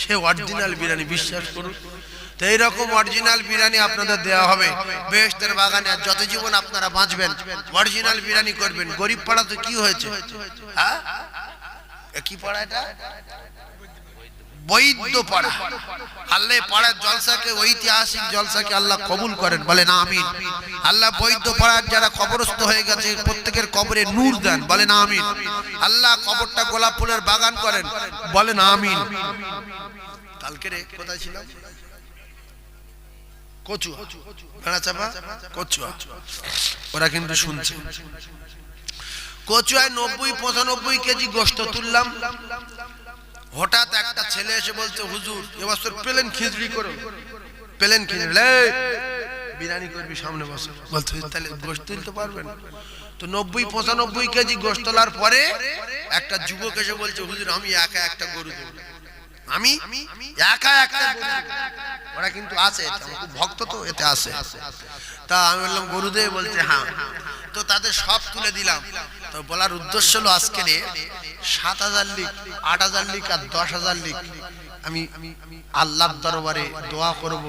সে অরিজিনাল বিরিয়ানি, বিশ্বাস করুন। তো এইরকম অরিজিনাল বিরিয়ানি আপনাদের দেওয়া হবে বেহেশতের বাগানে। আর যত জীবন আপনারা বাঁচবেন অরিজিনাল বিরিয়ানি করবেন। গরিব পাড়া তো কি হয়েছে, হ্যাঁ, কি পাড়া এটা? বৈদ্য পাড়া। আল্লাহ পাড়ার জলসাকে, ঐতিহাসিক জলসাকে আল্লাহ কবুল করেন, বলেন আমিন। আল্লাহ বৈদ্য পাড়ার যারা কবরস্থ হয়ে গেছে প্রত্যেকের কবরে নূর দেন, বলেন আমিন। আল্লাহ কবরটা গোলাপ ফুলের বাগান করেন, বলেন আমিন। কালকে রে কোথায় ছিলাম? কচুয়া, বেড়াচাপা কচুয়া, ওরা কিন্তু শুনছে। কচুয়ায় 90-95 কেজি গোশত তুললাম। হঠাৎ একটা ছেলে এসে বলছে, হুজুর এবছর প্লেন খিচড়ি করো। প্লেন খিচড়ি বিরিয়ানি করবি, সামনে বসে বলছে, তাহলে গোশত তুলতে পারবেন? তো 90-95 কেজি গোশত তোলার পরে একটা যুবক এসে বলছে, হুজুর আমি একা একটা গরু দেব, আমি একা একটা গরু দেব। ওরা কিন্তু আছে, ভক্ত তো এতে আছে। তা আমি বললাম গরু দেবে? বলছে হ্যাঁ। তো তাদের সব তুলে দিলাম। তো বলার উদ্দেশ্য হলো আজকে 7,000 লিক, 8,000 লিক আর 10,000 লিক আমি আল্লাহর দরবারে দোয়া করব,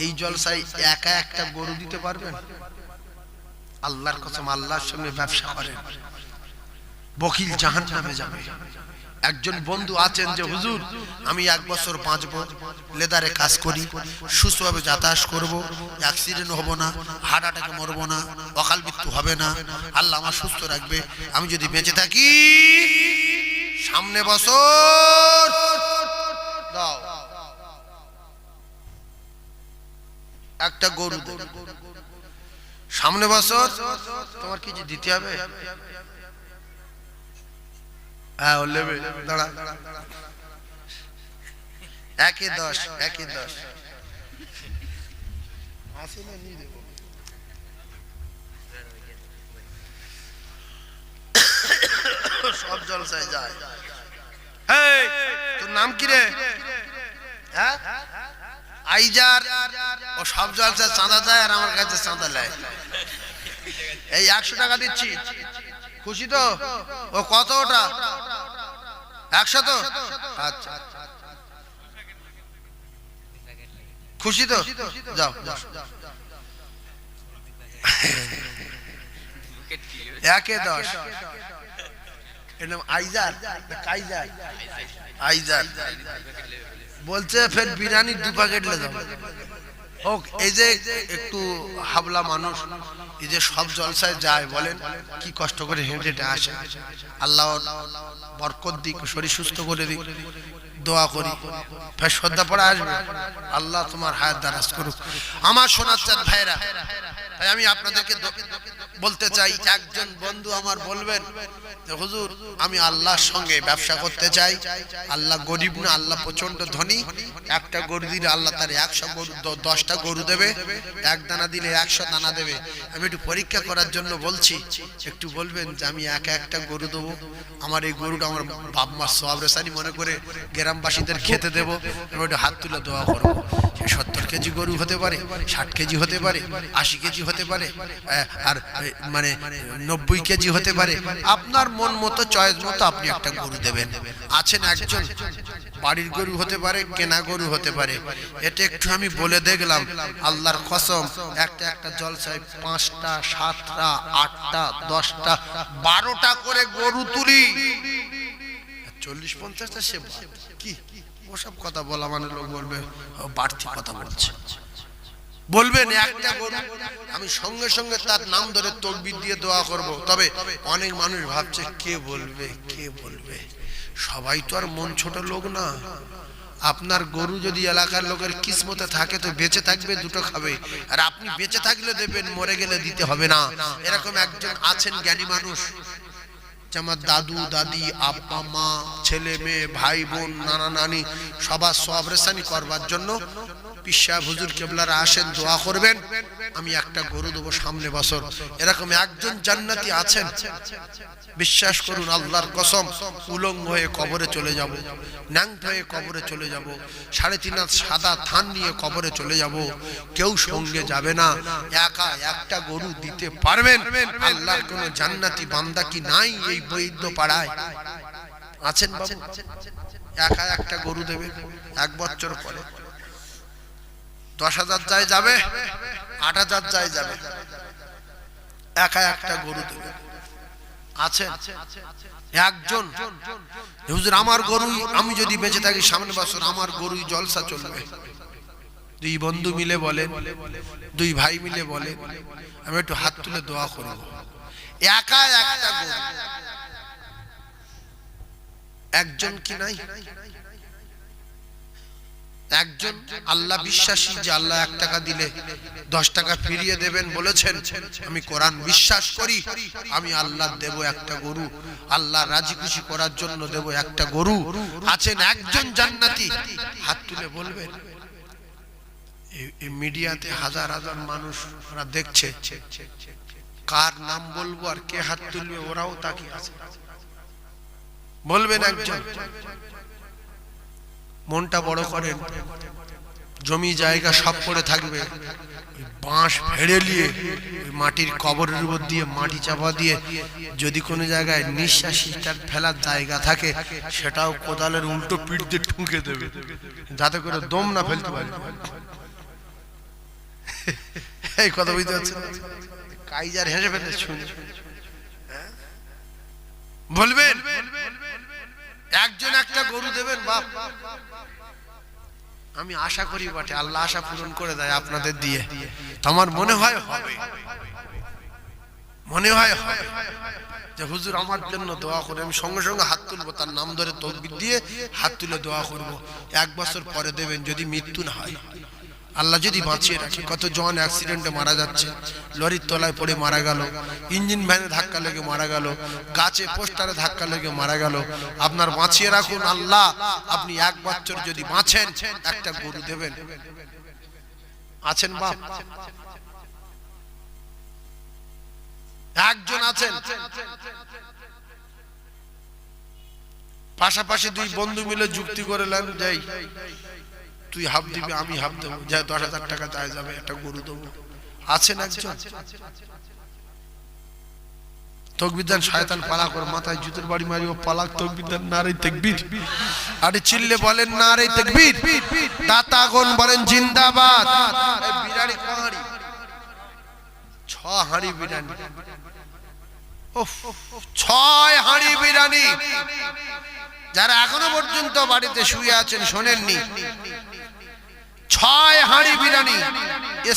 এই জলসায় একা একটা গরু দিতে পারবেন? আল্লাহর কসম, আল্লাহর সঙ্গে ব্যবসা করেন, বকিল জাহান্নামে যাবে। একজন বন্ধু আছেন যে হুজুর আমি 1 বছর বাঁচবো, লেদারে কাজ করি, সুস্থভাবে যাতায়াত করব, অ্যাক্সিডেন্ট হব না, হার্ট অ্যাটাকে মরবো না, অকাল মৃত্যু হবে না, আল্লাহ আমার সুস্থ রাখবে। আমি যদি বেঁচে থাকি সামনে বছর দাও একটা গরু দেবে, সামনে বছর তোমার কিছু দিতে হবে। হ্যাঁ ও নেবে, দাঁড়া, 1-10 1-10 আসলে নিয়ে দেব। সব জলসায় যায়। এই তোর নাম কি রে? হ্যাঁ আইজার। ও সব জলসায় চাঁদা যায় আর আমার কাছে চাঁদা নেয়। এই 100 টাকা দিচ্ছি, খুশি তো? ও কত ওটা? 100 তো? আচ্ছা খুশি তো? যাও 1-10। এর নাম আইজার কাইজার? আইজার বলছে ফের বিরিয়ানি 2 প্যাকেট লে যাও। হোক, এই যে একটু হাবলা মানুষ, এই যে সব জলসায় যায়, বলেন কি কষ্ট করে হেঁটে হেঁটে আসে। আল্লাহ বরকত দিক, শরীর সুস্থ করে দিক, দোয়া করি। ফের শ্রদ্ধা পড়া আসবে, আল্লাহ তোমার হায়াত দারাজ করুক। আমার সোনার চাঁদ ভাইরা, তাই আমি আপনাদেরকে বলতে চাই, একজন বন্ধু আমার বলবেন হুজুর আমি আল্লাহর সঙ্গে ব্যবসা করতে চাই, আল্লাহ গরিব না, আল্লাহ প্রচন্ড ধনী, একটা গরু দিলে আল্লাহ তার 100 গরু 10টা গরু দেবে, এক দানা দিলে 100 দানা দেবে। আমি একটু পরীক্ষা করার জন্য বলছি, একটু বলবেন যে আমি একটা গরু দেবো, আমার এই গরুটা আমার বাপ মার সওয়াব রেসানি মনে করে গ্রামবাসীদের খেতে দেবো। আমি একটু হাত তুলে দোয়া করবো। 70 কেজি গরু হতে পারে, 60 কেজি হতে পারে, 80 কেজি হতে পারে, আর মানে 90 কেজি হতে পারে। আপনার মন মতো চয়েস মতো আপনি একটা গরু দেবেন। আছেন একজন, বাড়ির গরু হতে পারে, কেনা গরু হতে পারে। এটা একটু আমি বলে দেখলাম, আল্লাহর কসম, একটা জলসায় 5টা 7টা 8টা 10টা 12টা করে গরু তুলি, 40-50টা সে কি ওসব কথা বলা মানে লোক বলবে বাড়তি কথা বলছে। বলবেন একটা গরু, আমি সঙ্গে সঙ্গে তার নাম ধরে তাকবীর দিয়ে দোয়া করব। তবে অনেক মানুষ ভাবছে কে বলবে কে বলবে, সবাই তো আর মন ছোট লোক না। আপনার গরু যদি এলাকার লোকের কিসমতে থাকে তো বেঁচে থাকবে, দুটো খাবে, আর আপনি বেঁচে থাকলে দেবেন, মরে গেলে দিতে হবে না। এরকম একজন আছেন জ্ঞানী মানুষ, আমার দাদু দাদি আব্বা মা ছেলে মেয়ে ভাই বোন নানা নানি সবার সওয়াব রেসানি করবার জন্য পীর সাহেব হুজুর কেবলারা আসেন, দোয়া করবেন, আমি একটা গরু দেবো সামনে বছর। এরকম একজন জান্নাতি আছেন, বিশ্বাস করুন আল্লাহর কসম, উলঙ্গ হয়ে কবরে চলে যাব, ন্যাংট হয়ে কবরে চলে যাব, 3.5 হাত সাদা থান নিয়ে কবরে চলে যাব, কেউ সঙ্গে যাবে না, একা একটা গরু দিতে পারবেন। আল্লাহর কোন জান্নাতি বান্দা কি নাই এই বৈদ্য পাড়ায়? আছেন বাবু? একা একটা গরু দেবে, 1 বছর পরে 10,000 যায় যাবে, 8,000 যায় যাবে, একা একটা গরু দেবে। আছেন একজন, হুজুর আমার গরু, আমি যদি বেঁচে থাকি সামনে বছর আমার গরুই জলসা চলবে। 2 বন্ধু মিলে বলেন, 2 ভাই মিলে বলেন, আমি একটু হাত তুলে দোয়া করব। একা একটা গরু, একজন কি নাই? একজন আল্লাহ বিশ্বাসী, যে আল্লাহ 1 টাকা দিলে 10 টাকা ফিরিয়ে দেবেন বলেছেন। আমি কোরআন বিশ্বাস করি, আমি আল্লাহ দেব একটা গরু, আল্লাহ রাজি খুশি করার জন্য দেব একটা গরু। আছেন একজন জান্নাতি, হাত তুলে বলবেন। এই মিডিয়াতে হাজার হাজার মানুষ ওরা দেখছে, কার নাম বলবো আর কে হাত তুলবে ওরাও তাকিয়ে আছে। বলবেন একজন, মনটা বড় করেন, জমি জায়গা সব পড়ে থাকবে, বাঁশ ফেড়ে নিয়ে মাটির কবরের উপর দিয়ে মাটি চাপা দিয়ে যদি কোনো জায়গায় নিঃশ্বাসীটা ফেলার জায়গা থাকে সেটাও কোদালের উল্টো পিঠ দিয়ে ঠুকে দেবে, যাতে করে দম না ফেলতে পারে। এই কথা বুঝতে পারছেন? কাইজার হেসে ফেলে শুনে বলবেন একজন একটা গরু দেবেন। বাপ, আমি আশা করি বটে, আল্লাহ আশা পূরণ করে দেয় আপনাদের দিয়ে, আমার মনে হয় হবে, মনে হয় যে হুজুর আমার জন্য দোয়া করে, আমি সঙ্গে সঙ্গে হাত তুলবো, তার নাম ধরে তাকবীর দিয়ে হাত তুলে দোয়া করব। 1 বছর পরে দেবেন, যদি মৃত্যু না হয়, আল্লাহ যদি বাঁচিয়ে রাখে। কত জন অ্যাক্সিডেন্টে মারা যাচ্ছে, লরির তলায় পড়ে মারা গেল, ইঞ্জিন ভ্যানে ধাক্কা লেগে মারা গেল, গাছে পোস্টারে ধাক্কা লেগে মারা গেল। আপনার বাঁচিয়ে রাখুন আল্লাহ। আপনি 1 বছর যদি বাঁচেন, একটা গরু দেবেন। আছেন বাপ? একজন আছেন? পাশাপাশি 2 বন্ধু মিলে যুক্তি করে নেন, যাই তুই হাফ দিবি, আমি হাফ দেবো, যা 10,000 টাকা চাই যাবে, একটা গরু দেবো। আছেন একজন? তাকবীর দেন, শয়তান পালা করে মাথায় জুতোর বাড়ি মারিও, পালাক। তাকবীর দেন, নারে তাকবীর। আরে চিল্লে বলেন নারে তাকবীর। দাতাগণ বলেন জিন্দাবাদ। এই বিরানি কোহাড়ি 6 হাঁড়ি বিরিয়ানি, 6 হাঁড়ি বিরিয়ানি। যারা এখনো পর্যন্ত বাড়িতে শুয়ে আছেন শোনেননি, 6 হাঁড়ি বিরিয়ানি,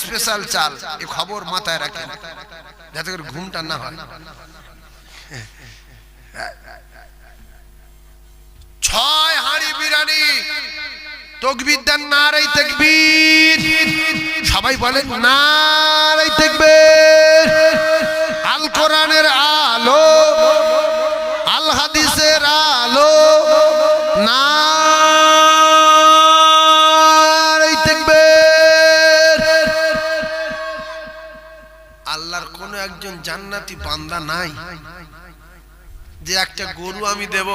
স্পেশাল চাল। এই খবর মাথায় রাখেন যাতে করে ঘুমটা না হয়। 6 হাঁড়ি বিরিয়ানি। তাকবীর দেন, নারে তাকবীর। সবাই বলেন নারে তাকবীর। আল কোরআনের আলো, আল হাদিসের আলো, নারে তাকবীর। আল্লাহর কোন একজন জান্নাতি বান্দা নাই যে একটা গরু আমি দেব?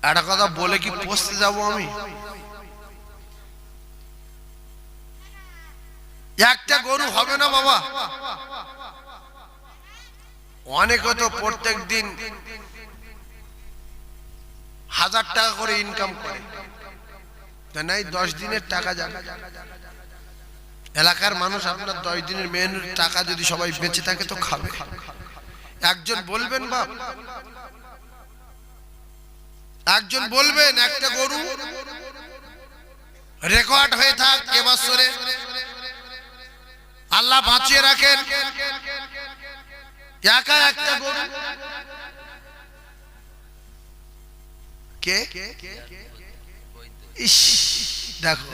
একটা কথা বলে কি পৌঁছতে যাব আমি? একটা গরু হবে না বাবা। অনেকে তো প্রত্যেক দিন 1000 টাকা করে ইনকাম করে, নাই 10 দিনের টাকা যাবে। এলাকার মানুষ আপনার 10 দিনের মেনুর টাকা যদি সবাই বেঁচে থাকে তো খাবে। একজন বলবেন বাপ, একজন বলবেন একটা গরু রেকর্ড হয়ে থাক এবছরে, আল্লাহ বাঁচিয়ে রাখেন, একা একটা গরু। কে? ইস, দেখো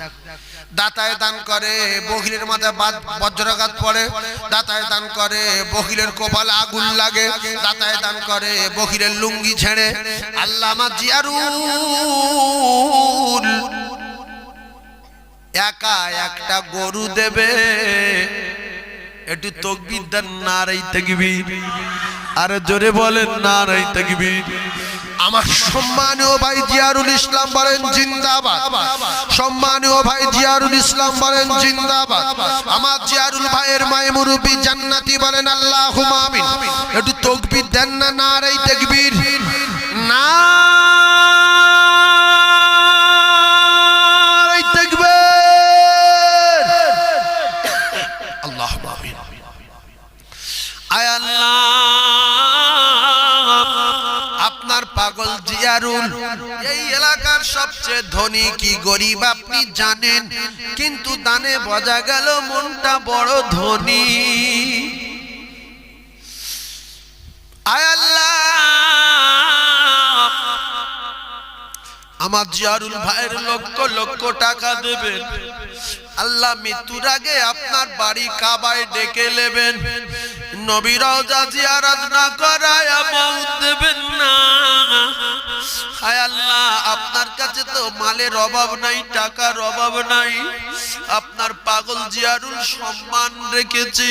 দাতায় দান করে, বকিলের মাথায় বজ্রাঘাত পড়ে। দাতায় দান করে, বকিলের কপালে আগুন লাগে। দাতায় দান করে, বকিলের লুঙ্গি ছেড়ে। আল্লামা জিয়ারুল একা একটা গরু দেবে। একটু তাকবীর দেন, নারে তাকবীর। আর জোরে বলেন নারে তাকবীর। আমার সম্মানীয় ভাই জিয়ারুল ইসলাম বলেন জিন্দাবাদ। সম্মানীয় ভাই জিয়ারুল ইসলাম বলেন জিন্দাবাদ। আমার জিয়ারুল ভাইয়ের মায়ে মুরব্বি জান্নাতি বলেন আল্লাহুম্মা আমিন। একটু তাকবীর দেন না, নারে তাকবীর। নারে তাকবীর। আল্লাহুম্মা আমিন। আয় আল্লাহ, আপনার পাগল জিয়ারুল এই এলাকার সবচেয়ে ধনী কি গরিব আপনি জানেন, কিন্তু দানে বোঝা গেল মনটা বড় ধনী। আয় আল্লাহ, আমার জিয়ারুল ভাইয়ের লক্ষ লক্ষ টাকা দেবেন। আল্লাহ মৃত্যুর আগে আপনার বাড়ি কাবায় ডেকে নেবেন। নবী রওজা জিয়ারত না করায় মউত দেবেন না। হায় আল্লাহ, আপনার কাছে তো মালের অভাব নাই, টাকার অভাব নাই। আপনার পাগল জিয়ারুল সম্মান রেখেছে।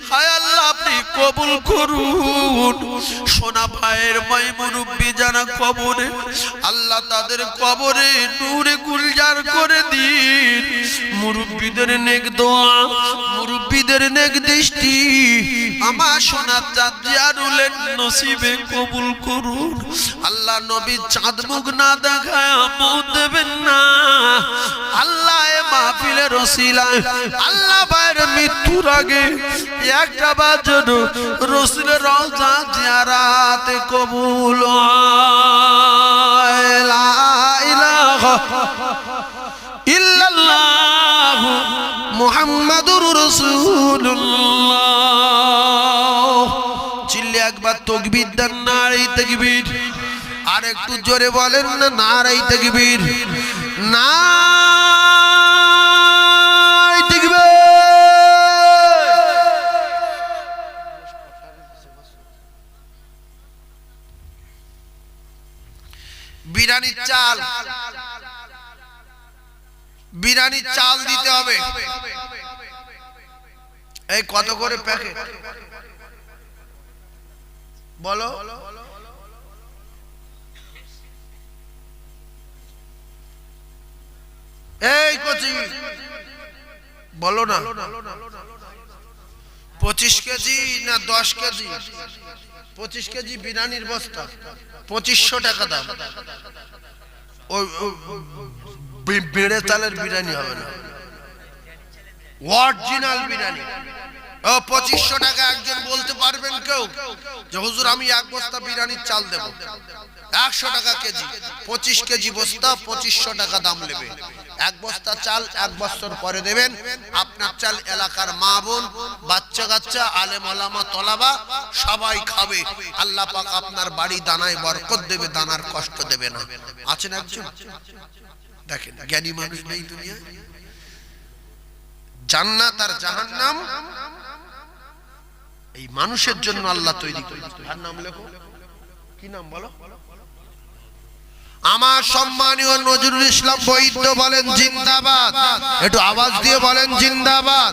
হায় আল্লাহ, আপনি কবুল করুন। সোনা ভাইয়ের মাই মুরব্বি যারা কবরে, আল্লাহ তাদের কবরে নূরে গুলজার করে দিন। মুরব্বিদের নেক দোয়া, মুরব্বিদের নেক দৃষ্টি আমার সোনা জিয়ারুলের নসিবে কবুল করুন। আল্লাহ নবী চাঁদ মুখ না দেখায় মউত দেবেন না। আল্লাহ এ মাহফিলের ওসিলায় আল্লাহ ভাইয়ের মৃত্যুর আগে একটা বার যেন রাসূলের রওজা জিয়ারাতে কবুল হয়। লা ইলাহা ইল্লাল্লাহু মুহাম্মাদুর রাসূলুল্লাহ। তাকবীর দেন, নারে তাকবীর। আর একটু জোরে বলেন না, নারে তাকবীর, নারে তাকবীর। বিরিয়ানির চাল, বিরিয়ানির চাল দিতে হবে। এই কত করে প্যাকেট বলো? এই কচি বলো না, 25 কেজি না 10 কেজি? 25 কেজি বিরিয়ানির বস্তা 2500 টাকা দাম। ওই বেড়ে চালের বিরিয়ানি হবে না, অরিজিনাল বিরিয়ানি। ও 2500 টাকা। একজন বলতে পারবেন কেউ যে হুজুর আমি এক বস্তা বিরিয়ানির চাল দেব? 100 টাকা কেজি, 25 কেজি বস্তা, 2500 টাকা দাম নেবে। এক বস্তা চাল 1 বছর পরে দেবেন। আপনার চাল এলাকার মা বোন, বাচ্চা কাচ্চা, আলেম ওলামা, তলাবা সবাই খাবে। আল্লাহ পাক আপনার বাড়ি দানায় বরকত দেবে, দানার কষ্ট দেবে না। আছেন একজন? দেখেন জ্ঞানী মানুষ নেই দুনিয়ায়। জান্নাত আর জাহান্নাম এই মানুষের জন্য আল্লাহ তৈরি করেছে। আর নাম লেখো, কি নাম বলো? আমার সম্মানীয় নজরুল ইসলাম বৈদ্য বলেন জিন্দাবাদ। একটু আওয়াজ দিয়ে বলেন জিন্দাবাদ।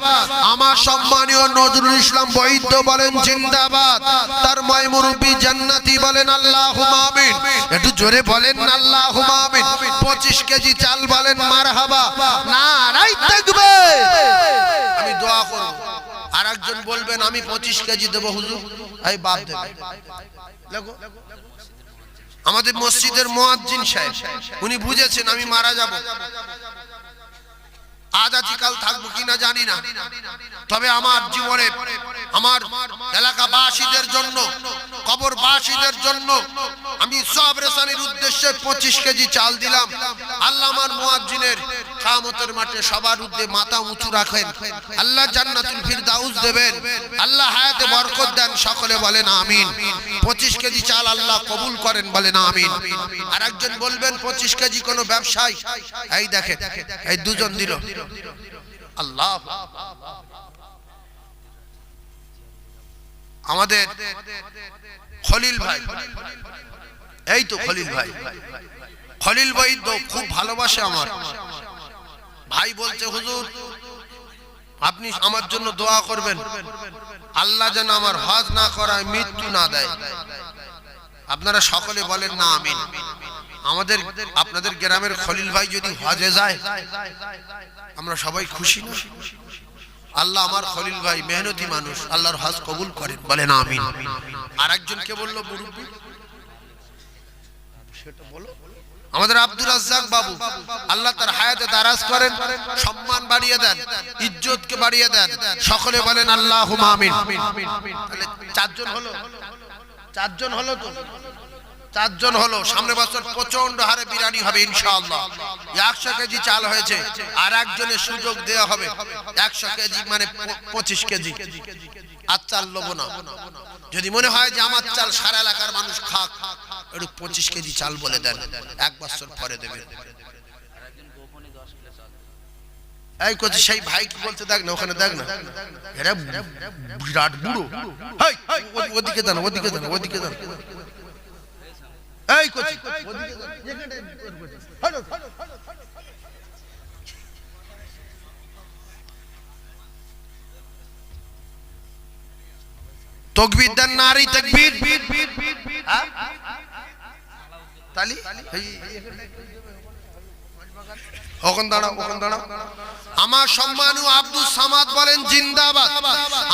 আমার সম্মানীয় নজরুল ইসলাম বৈদ্য বলেন জিন্দাবাদ। তার ময় মুরব্বি জান্নাতি বলেন আল্লাহুম্মা আমিন। একটু জোরে বলেন আল্লাহুম্মা আমিন। 25 কেজি চাল বলেন মারহাবা, নারায়ে তাকবীর। আমি দোয়া করব। আর একজন বলবেন আমি 25 কেজি দেব হুজুর, এই বাপ দেবে। লেখো, আমাদের মসজিদের মুয়াজ্জিন সাহেব, উনি বুঝেছেন আমি মারা যাব, আজ আছি কাল থাকবো কিনা জানি না, তবে আমার জীবনে আমার এলাকাবাসীদের জন্য, কবরবাসীদের জন্য আমি সব রেশানির উদ্দেশ্যে 25 কেজি চাল দিলাম। আল্লাহ আমার মুয়াজ্জিনের কিয়ামতের মাঠে সবার উদ্দে মাথা উঁচু রাখেন, আল্লাহ জান্নাতুল ফিরদাউস দেবেন, আল্লাহ হায়াতে বরকত দেন। সকলে বলেন আমিন। 25 কেজি চাল আল্লাহ কবুল করেন, বলেন আমিন। আর একজন বলবেন 25 কেজি কোন ব্যবসায়ী, এই দেখেন এই দুজন দিল। আল্লাহ আমাদের খলিল ভাই, এই তো খলিল ভাই, খলিল ভাই তো খুব ভালোবাসে আমার ভাই। বলছে হুজুর আপনি আমার জন্য দোয়া করবেন, আল্লাহ যেন আমার হজ না করায়, মৃত্যু না দেয়। আপনারা সকলে বলেন না আমিন। আমাদের আপনাদের গ্রামের খলিল ভাই যদি হজে যায় আমরা সবাই খুশি না? আল্লাহ আমার খলিল ভাই মেহনতি মানুষ, আল্লাহর হজ কবুল করেন, বলেন আমিন। আর একজনকে বলল মুরব্বি, সেটা বলো। আমাদের আব্দুর রাজ্জাক বাবু, আল্লাহ তার হায়াতে দারাজ করেন, সম্মান বাড়িয়ে দেন, ইজ্জতকে বাড়িয়ে দেন। সকলে বলেন আল্লাহুম্মা আমিন। তাহলে 4 জন হলো, 4 জন হলো তো, 4 জন হলো। সামনের বছর প্রচন্ড হারে বিরিয়ানি হবে ইনশাআল্লাহ। 100 কেজি চাল হয়েছে, আর একজনের সুযোগ দেওয়া হবে 100 কেজি মানে 25 কেজি। আর চাল লবো না, যদি মনে হয় যে আমার চাল সারা এলাকার মানুষ খাক, একটু 25 কেজি চাল বলে দেন, 1 বছর পরে দেবেন। এই কচি সেই ভাই কি বলতে দেখ না, ওখানে দেখ না, এরা বিরাট বুড়ো। ওদিকে দেন, ওদিকে দেন, ওদিকে দেন। এই কচি ওদিকে দেন। তাকবীর দেন, নারী তাকবীর। তালি ওখান দাঁড়াও, ওখান দাঁড়াও। আমার সম্মানীয় আব্দুল সামাদ বলেন জিন্দাবাদ।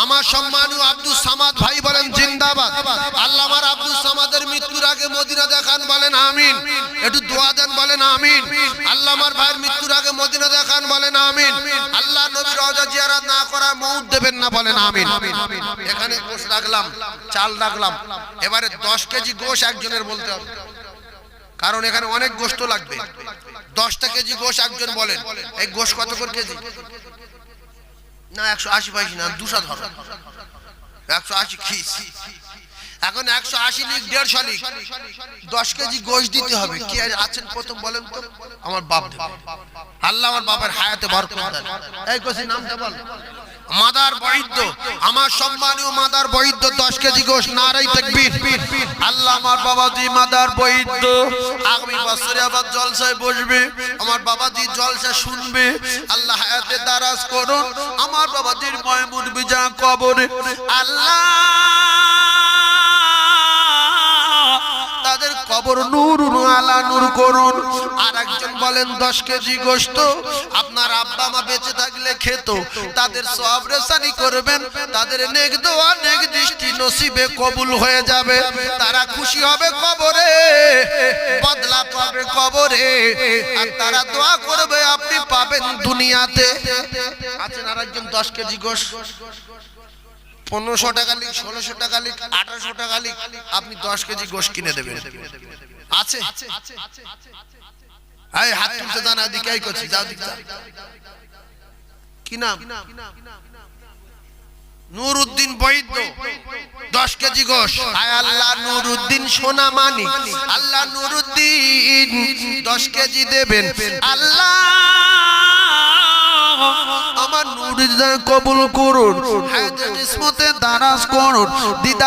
আমার সম্মানীয় আব্দুল সামাদ ভাই বলেন জিন্দাবাদ। আল্লাহ আমার আব্দুল সামাদের মৃত্যুর আগে মদিনা দেখান, বলেন আমিন। একটু দোয়া দেন, বলেন আমিন। আল্লাহ আমার ভাইয়ের মৃত্যুর আগে মদিনা দেখান, বলেন আমিন। আল্লাহ নবীর রওজা জিয়ারত না করা মউত দেবেন না, বলেন আমিন। এখানে গোশ রাখলাম, চাল রাখলাম, এবারে 10 কেজি গোশ একজনের বলতে হবে, কারণ এখানে অনেক গোশত লাগবে। 10টা কেজি গোশ একজন বলেন। এই গোশ কত করে কেজি? না 180 পয়সা না, 200 ধরো, 180 খিস। এখন 180 লিখ 150 লিখ 10 কেজি গোশত দিতে হবে। কে আছেন প্রথম বলেন তো? আমার বাপ দেবে। আল্লাহ আমার বাবার হায়াতে বরকত দেন। এই কোসি নামটা বল। মাদার বৈদ্য, আমার সম্মানীয় মাদার বৈদ্য 10 কেজি গোশত, নারাই তাকবীর। আল্লাহ আমার বাবাজি মাদার বৈদ্য আগামী বছরে আবার জলসায় বসবে, আমার বাবাজি জলসা শুনবে। আল্লাহ হায়াতে দারাজ করুন আমার বাবাজির ময়মুন বিজা কবরে। আল্লাহ তাদের কবর নূর আলা নূর করুন। আর একজন বলেন 10 কেজি গোশত আপনার আব্বা মা বেঁচে থাকলে খেত, তাদের সওয়াব রেসানি করবেন, তাদের নেক দোয়া নেক দৃষ্টি নসিবে কবুল হয়ে যাবে, তারা খুশি হবে কবরে, বদলা পাবে কবরে, আর তারা দোয়া করবে আপনি পাবেন দুনিয়াতে। আছেন আর একজন 10 কেজি গোশত 1500 টাকা লিখ, 1600 টাকা লিখ, 1800 টাকা লিখ, আপনি 10 কেজি গোশত কিনে দেবেন। আছে? এই হাত তুলতে জানা দিকে এই করছি, যাও দিক। কি নাম? নুরউদ্দিন বৈদ্য 10 কেজি গোশত। আয় আল্লাহ নুরউদ্দিন সোনা মানি, আল্লাহ নুরউদ্দিন 10 কেজি দেবেন। আল্লাহ আমার নুরউদ্দিন কবুল করুন, হায়াতে কিসমতে দারাজ করুন।